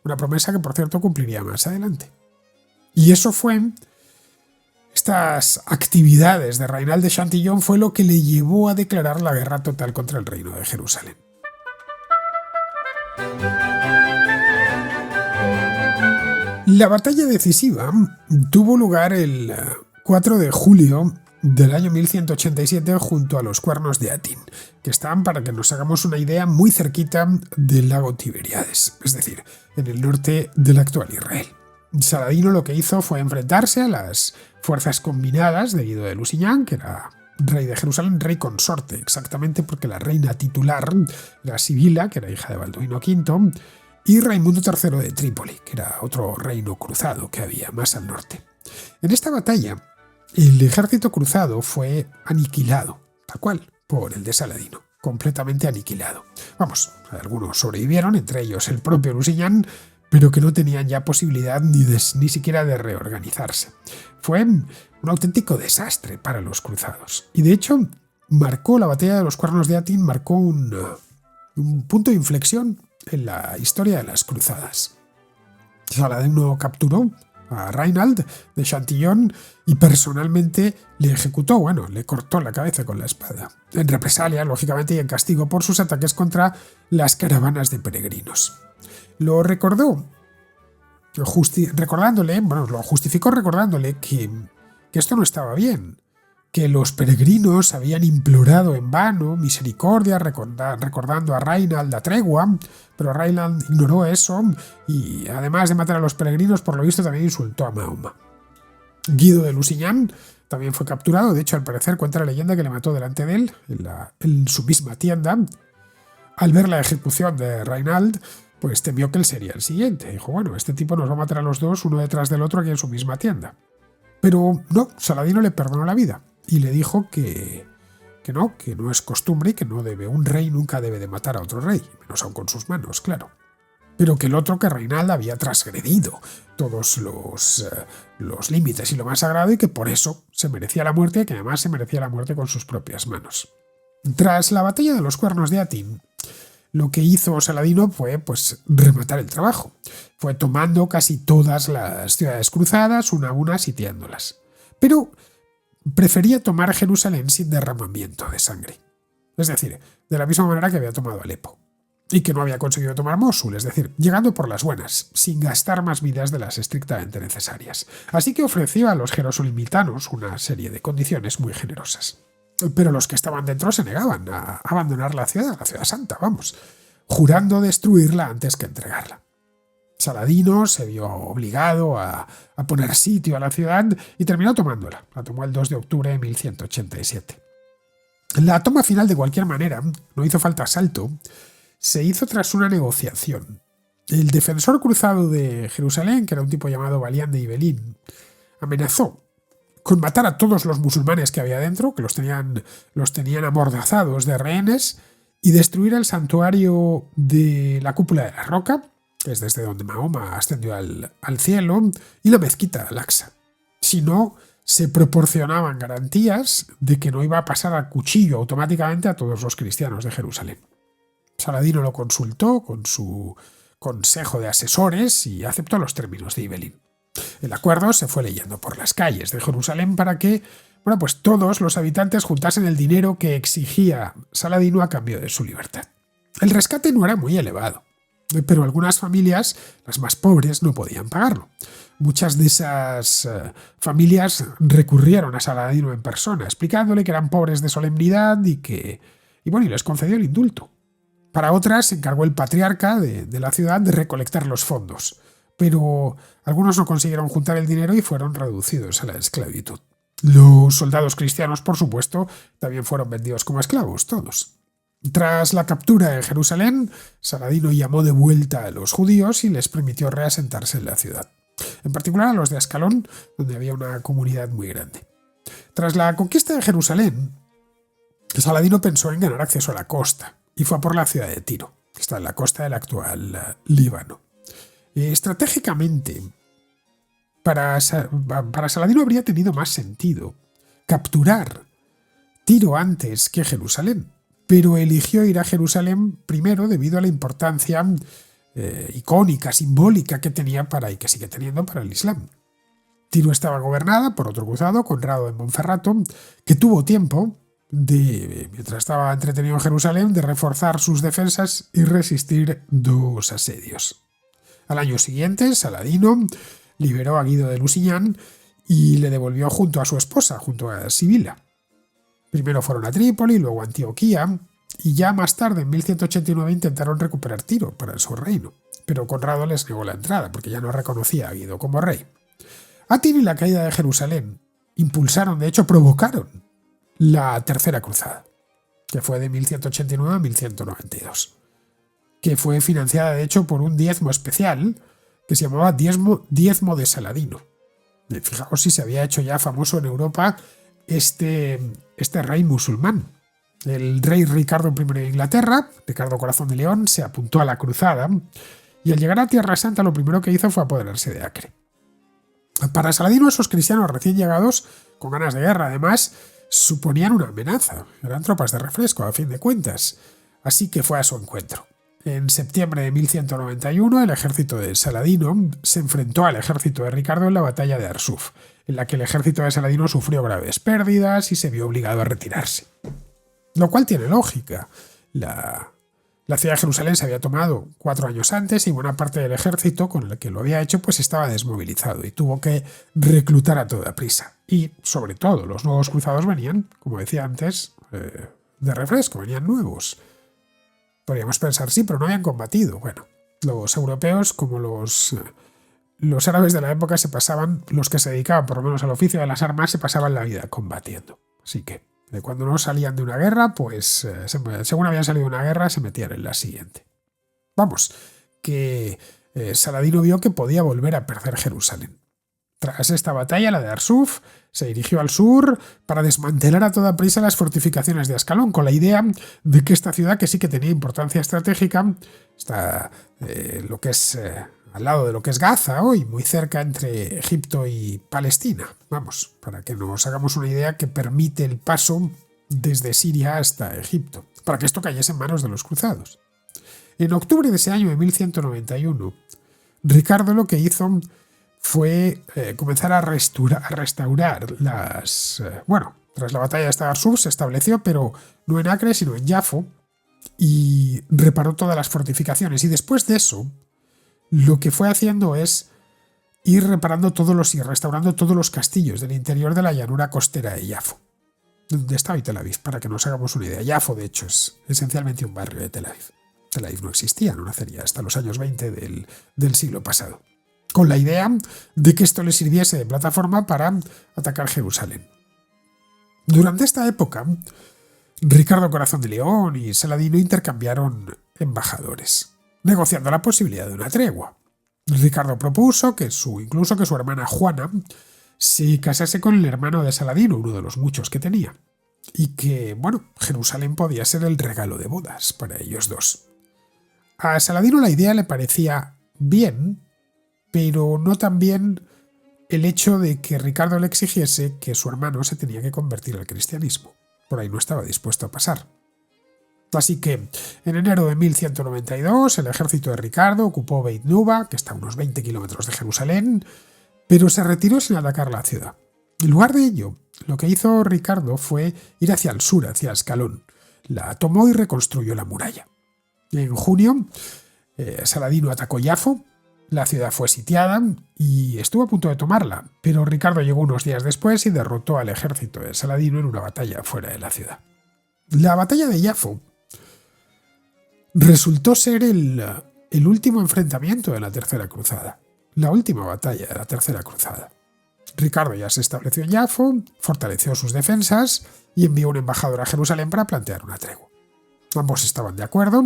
una promesa que por cierto cumpliría más adelante. Y estas actividades de Reinald de Chantillon fue lo que le llevó a declarar la guerra total contra el reino de Jerusalén. La batalla decisiva tuvo lugar el 4 de julio del año 1187 junto a los cuernos de Atin, que están, para que nos hagamos una idea, muy cerquita del lago Tiberíades, es decir, en el norte del actual Israel. Saladino lo que hizo fue enfrentarse a las fuerzas combinadas de Guido de Lusignan, que era rey de Jerusalén, rey consorte, exactamente porque la reina titular era Sibila, que era hija de Balduino V, y Raimundo III de Trípoli, que era otro reino cruzado que había más al norte. En esta batalla, el ejército cruzado fue aniquilado tal cual, por el de Saladino, completamente aniquilado. Vamos, algunos sobrevivieron, entre ellos el propio Lusignan, pero que no tenían ya posibilidad ni siquiera de reorganizarse. Fue un auténtico desastre para los cruzados. Y de hecho, la batalla de los Cuernos de Atin marcó un punto de inflexión en la historia de las cruzadas. Saladino capturó a Reinald de Chantillon y personalmente le ejecutó, le cortó la cabeza con la espada, en represalia, lógicamente, y en castigo por sus ataques contra las caravanas de peregrinos. Lo recordó, lo justificó recordándole que esto no estaba bien, que los peregrinos habían implorado en vano misericordia, recordando a Reinald la tregua, pero Reinald ignoró eso y, además de matar a los peregrinos, por lo visto también insultó a Mahoma. Guido de Lusignan también fue capturado, de hecho, al parecer cuenta la leyenda que le mató delante de él, en su misma tienda. Al ver la ejecución de Reinald, pues temió que él sería el siguiente. Dijo, este tipo nos va a matar a los dos, uno detrás del otro, aquí en su misma tienda. Pero no, Saladino le perdonó la vida y le dijo que no es costumbre y que un rey nunca debe de matar a otro rey, menos aún con sus manos, claro. Pero que el otro, que Reinald, había transgredido todos los límites y lo más sagrado, y que por eso se merecía la muerte, y que además se merecía la muerte con sus propias manos. Tras la batalla de los Cuernos de Atin, lo que hizo Saladino fue rematar el trabajo. Fue tomando casi todas las ciudades cruzadas, una a una, sitiándolas. Pero prefería tomar Jerusalén sin derramamiento de sangre. Es decir, de la misma manera que había tomado Alepo. Y que no había conseguido tomar Mosul, es decir, llegando por las buenas, sin gastar más vidas de las estrictamente necesarias. Así que ofreció a los jerosolimitanos una serie de condiciones muy generosas. Pero los que estaban dentro se negaban a abandonar la ciudad santa, jurando destruirla antes que entregarla. Saladino se vio obligado a poner sitio a la ciudad y terminó tomándola. La tomó el 2 de octubre de 1187. La toma final, de cualquier manera, no hizo falta asalto, se hizo tras una negociación. El defensor cruzado de Jerusalén, que era un tipo llamado Balián de Ibelín, amenazó con matar a todos los musulmanes que había dentro, que los tenían amordazados de rehenes, y destruir el santuario de la Cúpula de la Roca, que es desde donde Mahoma ascendió al cielo, y la mezquita Al-Aqsa. Si no, se proporcionaban garantías de que no iba a pasar a cuchillo automáticamente a todos los cristianos de Jerusalén. Saladino lo consultó con su consejo de asesores y aceptó los términos de Ibelín. El acuerdo se fue leyendo por las calles de Jerusalén para que todos los habitantes juntasen el dinero que exigía Saladino a cambio de su libertad. El rescate no era muy elevado, pero algunas familias, las más pobres, no podían pagarlo. Muchas de esas familias recurrieron a Saladino en persona, explicándole que eran pobres de solemnidad y les concedió el indulto. Para otras se encargó el patriarca de la ciudad de recolectar los fondos, pero algunos no consiguieron juntar el dinero y fueron reducidos a la esclavitud. Los soldados cristianos, por supuesto, también fueron vendidos como esclavos, todos. Tras la captura de Jerusalén, Saladino llamó de vuelta a los judíos y les permitió reasentarse en la ciudad, en particular a los de Ascalón, donde había una comunidad muy grande. Tras la conquista de Jerusalén, Saladino pensó en ganar acceso a la costa y fue a por la ciudad de Tiro, que está en la costa del actual Líbano. Estratégicamente, para Saladino habría tenido más sentido capturar Tiro antes que Jerusalén, pero eligió ir a Jerusalén primero debido a la importancia icónica, simbólica que tenía y que sigue teniendo para el Islam. Tiro estaba gobernada por otro cruzado, Conrado de Monferrato, que tuvo tiempo mientras estaba entretenido en Jerusalén, de reforzar sus defensas y resistir 2 asedios. Al año siguiente, Saladino liberó a Guido de Lusignan y le devolvió junto a su esposa, junto a Sibila. Primero fueron a Trípoli, luego a Antioquía, y ya más tarde, en 1189, intentaron recuperar Tiro para su reino, pero Conrado les negó la entrada, porque ya no reconocía a Guido como rey. Atin y la caída de Jerusalén provocaron la Tercera Cruzada, que fue de 1189 a 1192, que fue financiada de hecho por un diezmo especial que se llamaba diezmo de Saladino. Fijaos si se había hecho ya famoso en Europa este rey musulmán, El rey Ricardo I de Inglaterra, Ricardo Corazón de León, se apuntó a la cruzada y al llegar a Tierra Santa lo primero que hizo fue apoderarse de Acre. Para Saladino, esos cristianos recién llegados, con ganas de guerra además, suponían una amenaza. Eran tropas de refresco, a fin de cuentas. Así que fue a su encuentro. En septiembre de 1191, el ejército de Saladino se enfrentó al ejército de Ricardo en la batalla de Arsuf, en la que el ejército de Saladino sufrió graves pérdidas y se vio obligado a retirarse. Lo cual tiene lógica. La ciudad de Jerusalén se había tomado 4 años antes y buena parte del ejército con el que lo había hecho pues estaba desmovilizado y tuvo que reclutar a toda prisa. Y, sobre todo, los nuevos cruzados venían, como decía antes, de refresco, venían nuevos. Podríamos pensar, sí, pero no habían combatido. Bueno, los europeos, como los árabes de la época, los que se dedicaban por lo menos al oficio de las armas, se pasaban la vida combatiendo. Así que, cuando no salían de una guerra, pues según habían salido de una guerra, se metían en la siguiente. Vamos, que Saladino vio que podía volver a perder Jerusalén. Tras esta batalla, la de Arsuf, se dirigió al sur para desmantelar a toda prisa las fortificaciones de Ascalón, con la idea de que esta ciudad, que sí que tenía importancia estratégica, está lo que es al lado de lo que es Gaza hoy, muy cerca entre Egipto y Palestina. Vamos, para que nos hagamos una idea, que permite el paso desde Siria hasta Egipto, para que esto cayese en manos de los cruzados. En octubre de ese año de 1191, Ricardo lo que hizo fue comenzar a restaurar las... tras la batalla de Arsuf se estableció, pero no en Acre, sino en Yafo, y reparó todas las fortificaciones. Y después de eso, lo que fue haciendo es ir reparando y restaurando todos los castillos del interior de la llanura costera de Yafo, donde está hoy Tel Aviv, para que nos hagamos una idea. Yafo, de hecho, es esencialmente un barrio de Tel Aviv. Tel Aviv no existía, no nacería hasta los años 20 del siglo pasado, con la idea de que esto le sirviese de plataforma para atacar Jerusalén. Durante esta época, Ricardo Corazón de León y Saladino intercambiaron embajadores, negociando la posibilidad de una tregua. Ricardo propuso que incluso su hermana Juana se casase con el hermano de Saladino, uno de los muchos que tenía, y que, Jerusalén podía ser el regalo de bodas para ellos dos. A Saladino la idea le parecía bien, pero no tan bien el hecho de que Ricardo le exigiese que su hermano se tenía que convertir al cristianismo. Por ahí no estaba dispuesto a pasar. Así que, en enero de 1192, el ejército de Ricardo ocupó Beit Nuba, que está a unos 20 kilómetros de Jerusalén, pero se retiró sin atacar la ciudad. En lugar de ello, lo que hizo Ricardo fue ir hacia el sur, hacia Ascalón. La tomó y reconstruyó la muralla. En junio, Saladino atacó Yafo. La ciudad fue sitiada y estuvo a punto de tomarla, pero Ricardo llegó unos días después y derrotó al ejército de Saladino en una batalla fuera de la ciudad. La batalla de Yafo resultó ser el último enfrentamiento de la Tercera Cruzada, la última batalla de la Tercera Cruzada. Ricardo ya se estableció en Yafo, fortaleció sus defensas y envió un embajador a Jerusalén para plantear una tregua. Ambos estaban de acuerdo,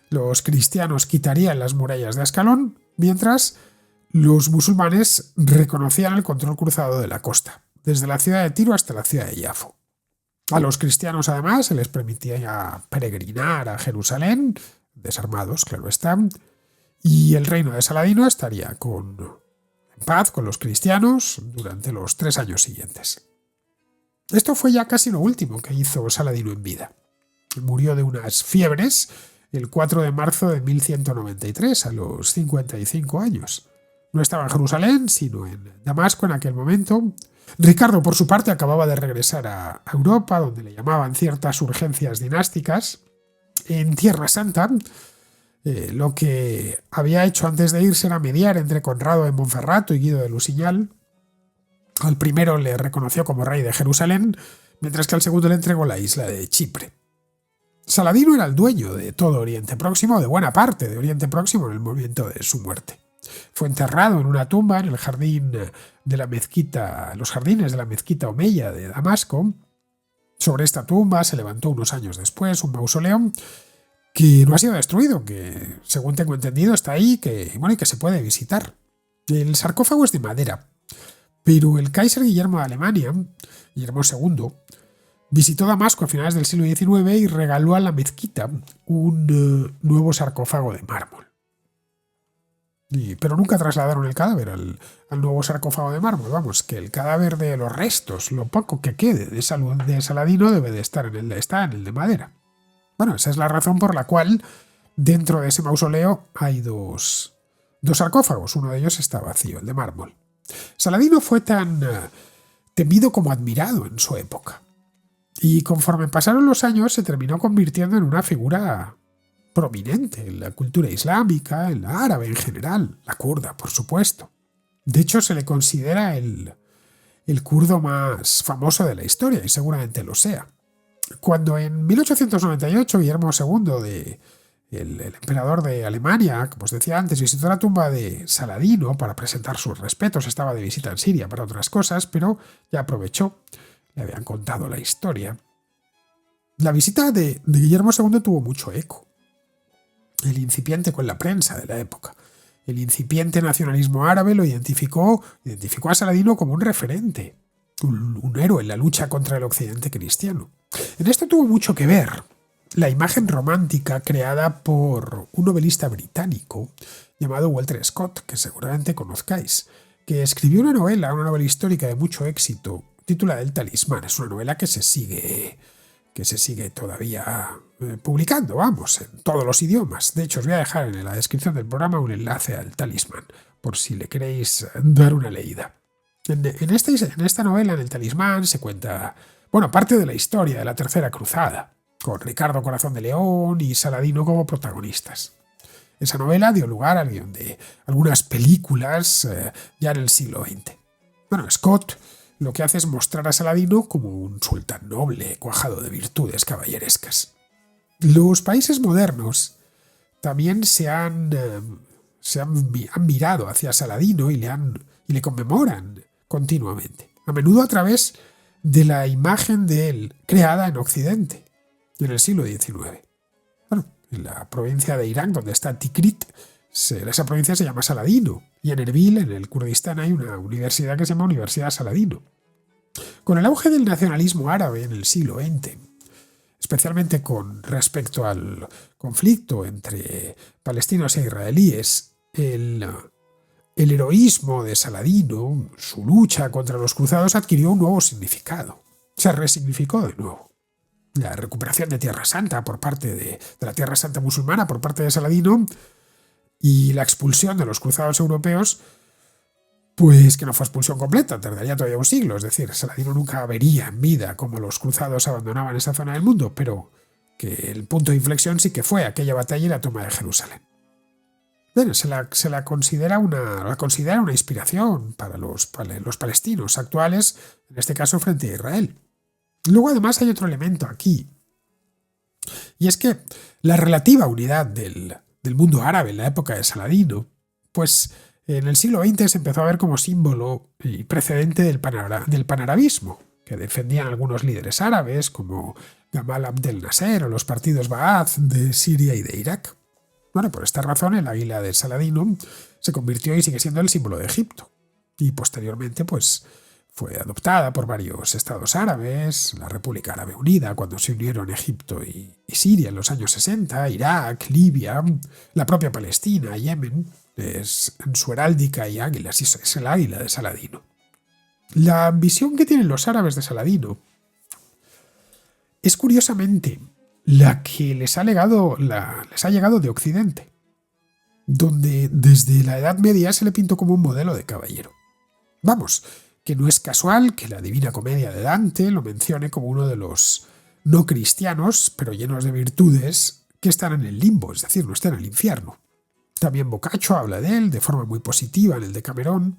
los cristianos quitarían las murallas de Ascalón, mientras los musulmanes reconocían el control cruzado de la costa, desde la ciudad de Tiro hasta la ciudad de Yafo. A los cristianos, además, se les permitía peregrinar a Jerusalén, desarmados, claro está, y el reino de Saladino estaría en paz con los cristianos durante los 3 años siguientes. Esto fue ya casi lo último que hizo Saladino en vida. Murió de unas fiebres el 4 de marzo de 1193, a los 55 años. No estaba en Jerusalén, sino en Damasco en aquel momento. Ricardo, por su parte, acababa de regresar a Europa, donde le llamaban ciertas urgencias dinásticas. En Tierra Santa, lo que había hecho antes de irse era mediar entre Conrado de Monferrato y Guido de Lusignan. Al primero le reconoció como rey de Jerusalén, mientras que al segundo le entregó la isla de Chipre. Saladino era el dueño de todo Oriente Próximo, de buena parte de Oriente Próximo en el momento de su muerte. Fue enterrado en una tumba en el jardín de la mezquita, los jardines de la mezquita Omeya de Damasco. Sobre esta tumba se levantó unos años después un mausoleo que no ha sido destruido, que según tengo entendido está ahí y que se puede visitar. El sarcófago es de madera, pero el Kaiser Guillermo de Alemania, Guillermo II, Visitó Damasco a finales del siglo XIX y regaló a la mezquita un nuevo sarcófago de mármol. Pero nunca trasladaron el cadáver al nuevo sarcófago de mármol. Vamos, que el cadáver de los restos, lo poco que quede de Saladino, debe de estar en el de madera. Bueno, esa es la razón por la cual dentro de ese mausoleo hay dos sarcófagos. Uno de ellos está vacío, el de mármol. Saladino fue tan temido como admirado en su época. Y conforme pasaron los años se terminó convirtiendo en una figura prominente en la cultura islámica, en la árabe en general, la kurda, por supuesto. De hecho, se le considera el kurdo más famoso de la historia, y seguramente lo sea. Cuando en 1898 Guillermo II, el emperador de Alemania, como os decía antes, visitó la tumba de Saladino para presentar sus respetos, estaba de visita en Siria para otras cosas, pero ya aprovechó, le habían contado la historia. La visita de Guillermo II tuvo mucho eco. El incipiente con la prensa de la época. El incipiente nacionalismo árabe lo identificó a Saladino como un referente, un héroe en la lucha contra el occidente cristiano. En esto tuvo mucho que ver la imagen romántica creada por un novelista británico llamado Walter Scott, que seguramente conozcáis, que escribió una novela histórica de mucho éxito, titulada El Talismán. Es una novela que se sigue todavía publicando, vamos, en todos los idiomas. De hecho, os voy a dejar en la descripción del programa un enlace al Talismán, por si le queréis dar una leída. En esta novela, en El Talismán, se cuenta, parte de la historia de la Tercera Cruzada, con Ricardo Corazón de León y Saladino como protagonistas. Esa novela dio lugar al guión de algunas películas ya en el siglo XX. Scott lo que hace es mostrar a Saladino como un sultán noble, cuajado de virtudes caballerescas. Los países modernos también han mirado hacia Saladino y le conmemoran continuamente, a menudo a través de la imagen de él creada en Occidente, en el siglo XIX. En la provincia de Irán, donde está Tikrit, esa provincia se llama Saladino, y en Erbil, en el Kurdistán, hay una universidad que se llama Universidad Saladino. Con el auge del nacionalismo árabe en el siglo XX, especialmente con respecto al conflicto entre palestinos e israelíes, el heroísmo de Saladino, su lucha contra los cruzados, adquirió un nuevo significado. Se resignificó de nuevo. La recuperación de Tierra Santa por parte de la Tierra Santa musulmana por parte de Saladino y la expulsión de los cruzados europeos, pues que no fue expulsión completa, tardaría todavía un siglo. Es decir, Saladino nunca vería en vida cómo los cruzados abandonaban esa zona del mundo, pero que el punto de inflexión sí que fue aquella batalla y la toma de Jerusalén. Bueno, se la considera una inspiración para los palestinos actuales, en este caso frente a Israel. Luego además hay otro elemento aquí, y es que la relativa unidad del mundo árabe en la época de Saladino, pues en el siglo XX se empezó a ver como símbolo y precedente del panarabismo, que defendían algunos líderes árabes como Gamal Abdel Nasser o los partidos Ba'ath de Siria y de Irak. Por esta razón el águila de Saladino se convirtió y sigue siendo el símbolo de Egipto, y posteriormente pues fue adoptada por varios estados árabes, la República Árabe Unida cuando se unieron Egipto y Siria en los años 60, Irak, Libia, la propia Palestina, Yemen, en su heráldica y águilas, es el águila de Saladino. La visión que tienen los árabes de Saladino es curiosamente la que les ha llegado de Occidente, donde desde la Edad Media se le pintó como un modelo de caballero. Vamos, que no es casual que la Divina Comedia de Dante lo mencione como uno de los no cristianos, pero llenos de virtudes, que están en el limbo, es decir, no están en el infierno. También Boccaccio habla de él de forma muy positiva en el Decamerón.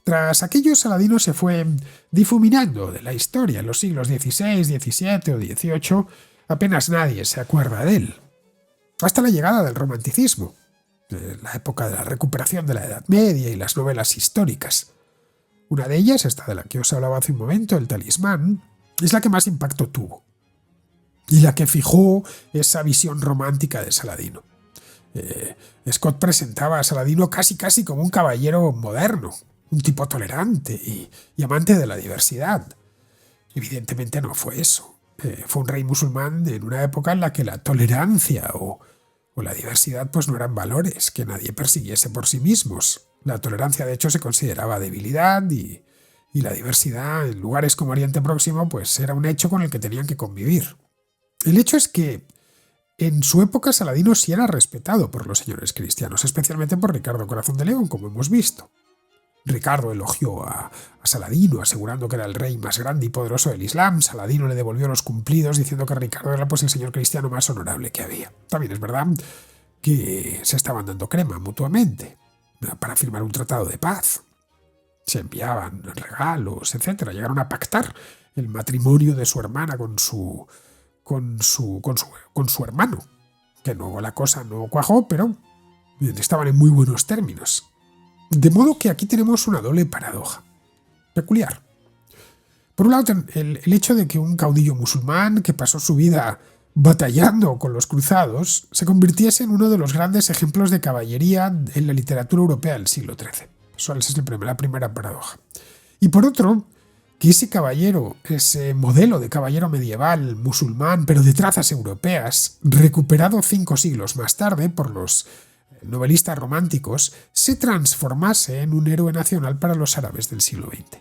Tras aquello, Saladino se fue difuminando de la historia. En los siglos XVI, XVII o XVIII apenas nadie se acuerda de él. Hasta la llegada del romanticismo, la época de la recuperación de la Edad Media y las novelas históricas. Una de ellas, esta de la que os hablaba hace un momento, El Talismán, es la que más impacto tuvo y la que fijó esa visión romántica de Saladino. Scott presentaba a Saladino casi como un caballero moderno, un tipo tolerante y amante de la diversidad. Evidentemente no fue eso. Fue un rey musulmán en una época en la que la tolerancia o la diversidad pues no eran valores que nadie persiguiese por sí mismos. La tolerancia de hecho se consideraba debilidad y la diversidad en lugares como Oriente Próximo pues era un hecho con el que tenían que convivir. El hecho es que en su época Saladino sí era respetado por los señores cristianos, especialmente por Ricardo Corazón de León, como hemos visto. Ricardo elogió a Saladino, asegurando que era el rey más grande y poderoso del Islam. Saladino le devolvió los cumplidos, diciendo que Ricardo era pues el señor cristiano más honorable que había. También es verdad que se estaban dando crema mutuamente para firmar un tratado de paz. Se enviaban regalos, etc. Llegaron a pactar el matrimonio de su hermana con su hermano. Que no, la cosa no cuajó, pero estaban en muy buenos términos. De modo que aquí tenemos una doble paradoja peculiar. Por un lado, el hecho de que un caudillo musulmán que pasó su vida batallando con los cruzados se convirtiese en uno de los grandes ejemplos de caballería en la literatura europea del siglo XIII. Eso es la primera paradoja. Y por otro, que ese caballero, ese modelo de caballero medieval musulmán, pero de trazas europeas, recuperado 5 siglos más tarde por los novelistas románticos, se transformase en un héroe nacional para los árabes del siglo XX.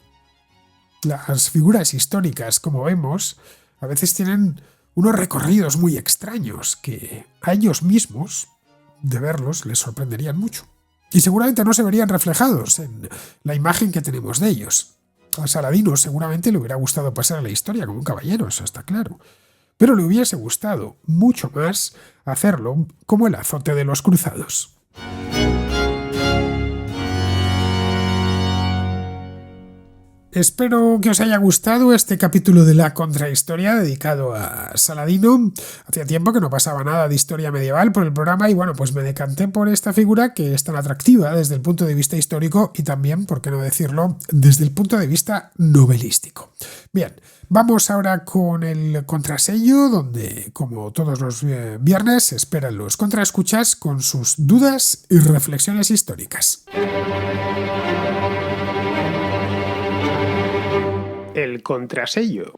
Las figuras históricas, como vemos, a veces tienen unos recorridos muy extraños que a ellos mismos, de verlos, les sorprenderían mucho. Y seguramente no se verían reflejados en la imagen que tenemos de ellos. A Saladino seguramente le hubiera gustado pasar a la historia como un caballero, eso está claro. Pero le hubiese gustado mucho más hacerlo como el azote de los cruzados. Espero que os haya gustado este capítulo de la contrahistoria dedicado a Saladino. Hacía tiempo que no pasaba nada de historia medieval por el programa y bueno, pues me decanté por esta figura que es tan atractiva desde el punto de vista histórico y también, por qué no decirlo, desde el punto de vista novelístico. Bien, vamos ahora con el contrasello, donde, como todos los viernes, esperan los contraescuchas con sus dudas y reflexiones históricas. El contrasello.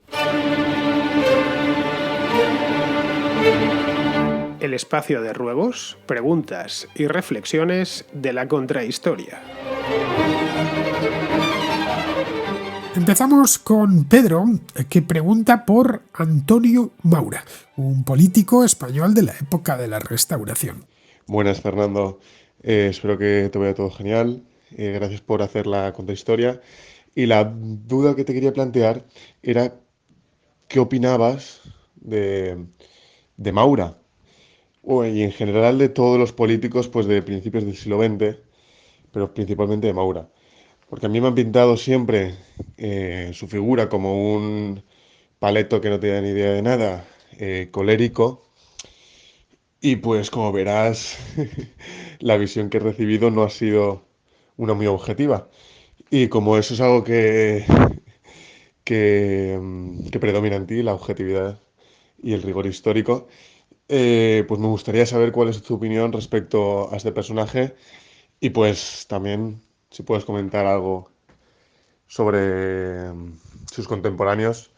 El espacio de ruegos, preguntas y reflexiones de la contrahistoria. Empezamos con Pedro, que pregunta por Antonio Maura, un político español de la época de la Restauración. Buenas, Fernando. Espero que te vaya todo genial. Gracias por hacer la contrahistoria. Y la duda que te quería plantear era ¿qué opinabas de Maura? Y en general de todos los políticos pues de principios del siglo XX, pero principalmente de Maura. Porque a mí me han pintado siempre su figura como un paleto que no tenía ni idea de nada, colérico. Y pues como verás, la visión que he recibido no ha sido una muy objetiva. Y como eso es algo que predomina en ti, la objetividad y el rigor histórico, pues me gustaría saber cuál es tu opinión respecto a este personaje y pues también si puedes comentar algo sobre sus contemporáneos,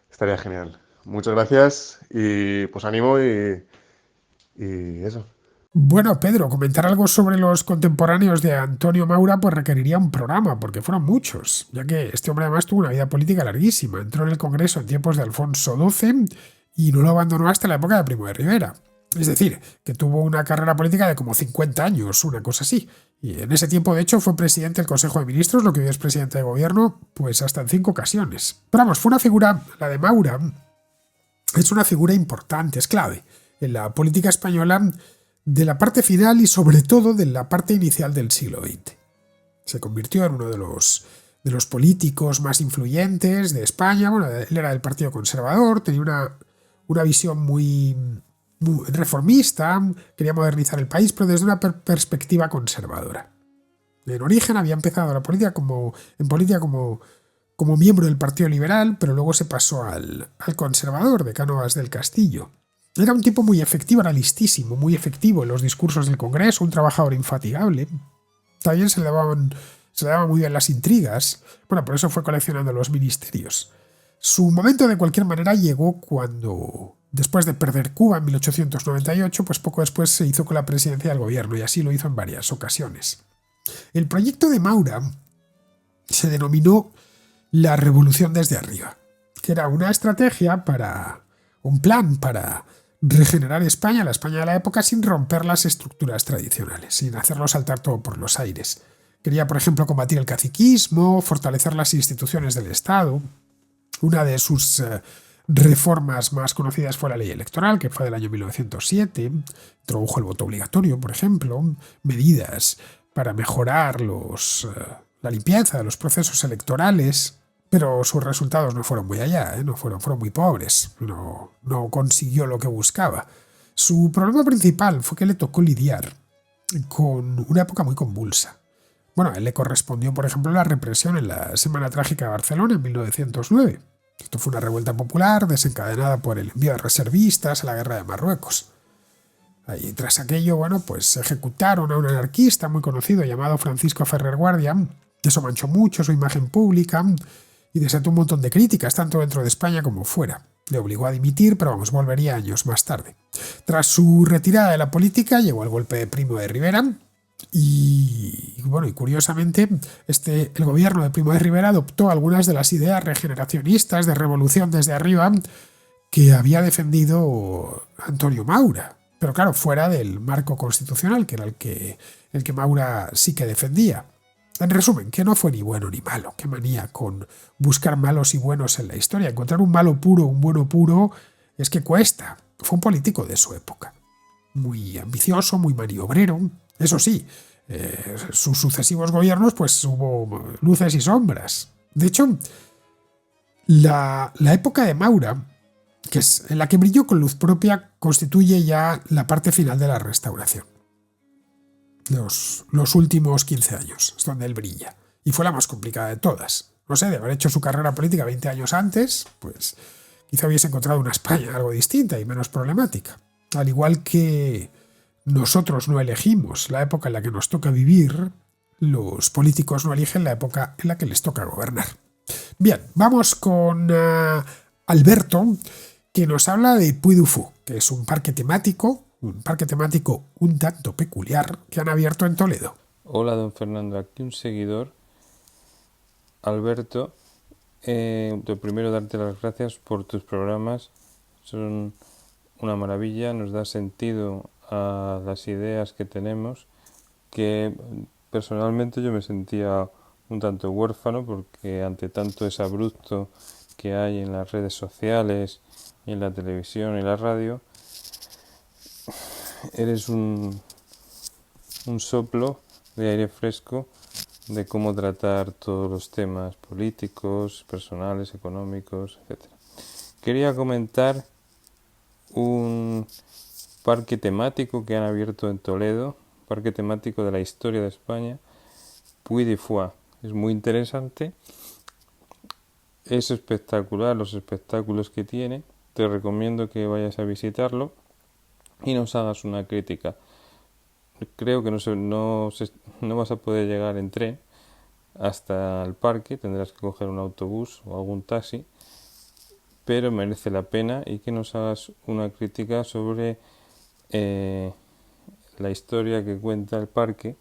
estaría genial. Muchas gracias y pues ánimo y eso. Bueno, Pedro, comentar algo sobre los contemporáneos de Antonio Maura pues requeriría un programa, porque fueron muchos, ya que este hombre además tuvo una vida política larguísima. Entró en el Congreso en tiempos de Alfonso XII y no lo abandonó hasta la época de Primo de Rivera. Es decir, que tuvo una carrera política de como 50 años, una cosa así. Y en ese tiempo, de hecho, fue presidente del Consejo de Ministros, lo que hoy es presidente de gobierno, pues hasta en 5 ocasiones. Pero vamos, fue una figura, la de Maura, es una figura importante, es clave en la política española de la parte final y sobre todo de la parte inicial del siglo XX. Se convirtió en uno de los políticos más influyentes de España. Bueno, él era del Partido Conservador, tenía una visión muy reformista, quería modernizar el país, pero desde una perspectiva conservadora. En origen había empezado la política como miembro del Partido Liberal, pero luego se pasó al conservador de Cánovas del Castillo. Era un tipo muy efectivo, era listísimo, muy efectivo en los discursos del Congreso, un trabajador infatigable. También se le daban muy bien las intrigas. Bueno, por eso fue coleccionando los ministerios. Su momento de cualquier manera llegó cuando, después de perder Cuba en 1898, pues poco después se hizo con la presidencia del gobierno y así lo hizo en varias ocasiones. El proyecto de Maura se denominó la Revolución desde arriba, que era una estrategia un plan para regenerar España, la España de la época, sin romper las estructuras tradicionales, sin hacerlo saltar todo por los aires. Quería, por ejemplo, combatir el caciquismo, fortalecer las instituciones del Estado. Una de sus reformas más conocidas fue la ley electoral, que fue del año 1907. Introdujo el voto obligatorio, por ejemplo, medidas para mejorar la limpieza de los procesos electorales, pero sus resultados no fueron muy allá, fueron muy pobres, no consiguió lo que buscaba. Su problema principal fue que le tocó lidiar con una época muy convulsa. Bueno, a él le correspondió, por ejemplo, la represión en la Semana Trágica de Barcelona en 1909. Esto fue una revuelta popular desencadenada por el envío de reservistas a la guerra de Marruecos. Y tras aquello, pues ejecutaron a un anarquista muy conocido llamado Francisco Ferrer Guardia. Eso manchó mucho su imagen pública y desató un montón de críticas, tanto dentro de España como fuera. Le obligó a dimitir, pero volvería años más tarde. Tras su retirada de la política, llegó el golpe de Primo de Rivera. Y curiosamente, el gobierno de Primo de Rivera adoptó algunas de las ideas regeneracionistas de revolución desde arriba que había defendido Antonio Maura. Pero claro, fuera del marco constitucional, que era el que Maura sí que defendía. En resumen, que no fue ni bueno ni malo. Qué manía con buscar malos y buenos en la historia. Encontrar un malo puro, un bueno puro, es que cuesta. Fue un político de su época. Muy ambicioso, muy maniobrero. Eso sí, sus sucesivos gobiernos, pues hubo luces y sombras. De hecho, la época de Maura, que es en la que brilló con luz propia, constituye ya la parte final de la Restauración. Los últimos 15 años es donde él brilla. Y fue la más complicada de todas. No sé, de haber hecho su carrera política 20 años antes, pues quizá hubiese encontrado una España algo distinta y menos problemática. Al igual que nosotros no elegimos la época en la que nos toca vivir, los políticos no eligen la época en la que les toca gobernar. Bien, vamos con Alberto, que nos habla de Puy du Fou, que es un parque temático un tanto peculiar que han abierto en Toledo. Hola, don Fernando, aquí un seguidor, Alberto. Lo primero, darte las gracias por tus programas, son una maravilla, nos da sentido a las ideas que tenemos, que personalmente yo me sentía un tanto huérfano porque ante tanto desabrupto que hay en las redes sociales, en la televisión y la radio, eres un soplo de aire fresco de cómo tratar todos los temas políticos, personales, económicos, etc. Quería comentar un parque temático que han abierto en Toledo, parque temático de la historia de España, Puy du Fou. Es muy interesante, es espectacular los espectáculos que tiene, te recomiendo que vayas a visitarlo y nos hagas una crítica. Creo que no vas a poder llegar en tren hasta el parque, tendrás que coger un autobús o algún taxi, pero merece la pena, y que nos hagas una crítica sobre la historia que cuenta el parque,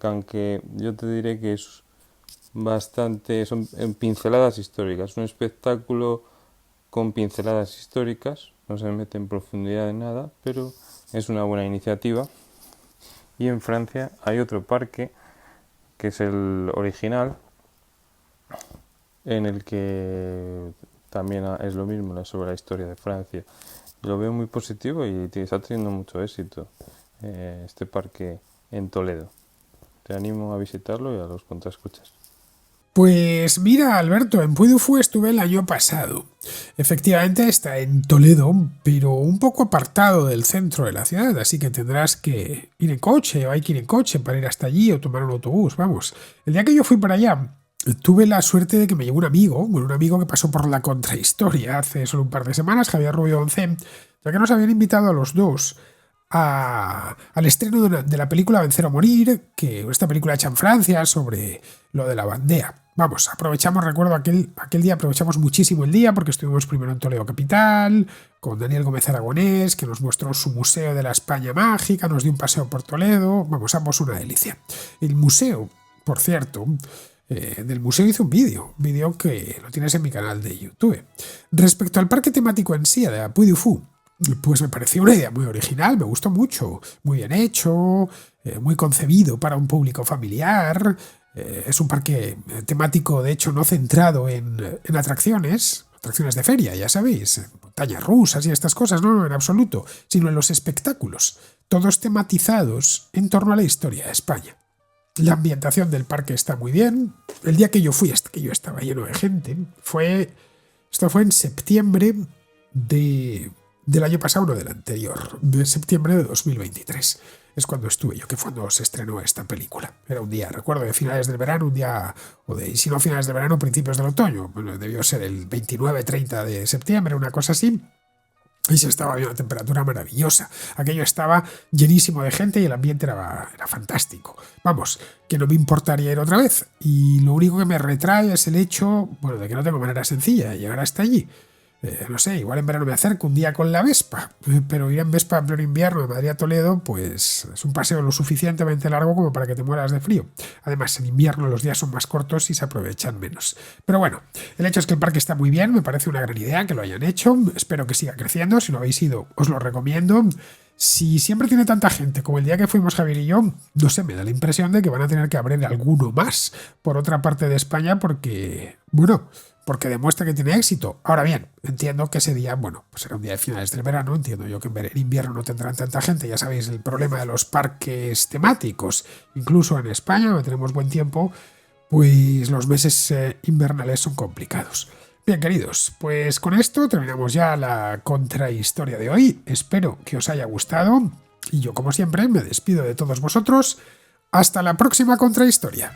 aunque yo te diré que es son pinceladas históricas, un espectáculo con pinceladas históricas, no se mete en profundidad en nada, pero es una buena iniciativa. Y en Francia hay otro parque, que es el original, en el que también es lo mismo, sobre la historia de Francia. Lo veo muy positivo y está teniendo mucho éxito este parque en Toledo. Te animo a visitarlo y a los contraescuchas. Pues mira, Alberto, en Puy du Fou estuve el año pasado. Efectivamente está en Toledo, pero un poco apartado del centro de la ciudad, así que tendrás que ir en coche, o hay que ir en coche para ir hasta allí o tomar un autobús, vamos. El día que yo fui para allá, tuve la suerte de que me llegó un amigo que pasó por la contrahistoria hace solo un par de semanas, Javier Rubio Oncé, ya que nos habían invitado a los dos al estreno de la película Vencer o Morir, que esta película hecha en Francia sobre lo de la Vendée. Vamos, recuerdo aquel día, aprovechamos muchísimo el día porque estuvimos primero en Toledo Capital, con Daniel Gómez Aragonés, que nos mostró su museo de la España mágica, nos dio un paseo por Toledo, vamos, ambos una delicia. El museo, por cierto, del museo hice un vídeo que lo tienes en mi canal de YouTube. Respecto al parque temático en sí, de Puy du Fou, pues me pareció una idea muy original, me gustó mucho, muy bien hecho, muy concebido para un público familiar. Es un parque temático, de hecho, no centrado en atracciones de feria, ya sabéis, montañas rusas y estas cosas, no, en absoluto, sino en los espectáculos, todos tematizados en torno a la historia de España. La ambientación del parque está muy bien. El día que yo fui, que yo estaba lleno de gente, esto fue en septiembre del año pasado, no del anterior, de septiembre de 2023. Es cuando estuve yo, que fue cuando se estrenó esta película. Era un día, recuerdo, de finales del verano, un día, si no finales del verano, principios del otoño. Bueno, debió ser el 29-30 de septiembre, una cosa así. Y se estaba viendo una temperatura maravillosa. Aquello estaba llenísimo de gente y el ambiente era fantástico. Vamos, que no me importaría ir otra vez. Y lo único que me retrae es el hecho, bueno, de que no tengo manera sencilla de llegar hasta allí. No sé, igual en verano me acerco un día con la Vespa, pero ir en Vespa en pleno invierno de Madrid a Toledo, pues es un paseo lo suficientemente largo como para que te mueras de frío. Además, en invierno los días son más cortos y se aprovechan menos. Pero bueno, el hecho es que el parque está muy bien, me parece una gran idea que lo hayan hecho, espero que siga creciendo, si no habéis ido os lo recomiendo. Si siempre tiene tanta gente como el día que fuimos Javier y yo, no sé, me da la impresión de que van a tener que abrir alguno más por otra parte de España porque, bueno, porque demuestra que tiene éxito. Ahora bien, entiendo que ese día, bueno, pues era un día de finales del verano, entiendo yo que en invierno no tendrán tanta gente, ya sabéis el problema de los parques temáticos, incluso en España, donde tenemos buen tiempo, pues los meses invernales son complicados. Bien, queridos, pues con esto terminamos ya la contrahistoria de hoy. Espero que os haya gustado y yo, como siempre, me despido de todos vosotros. Hasta la próxima contrahistoria.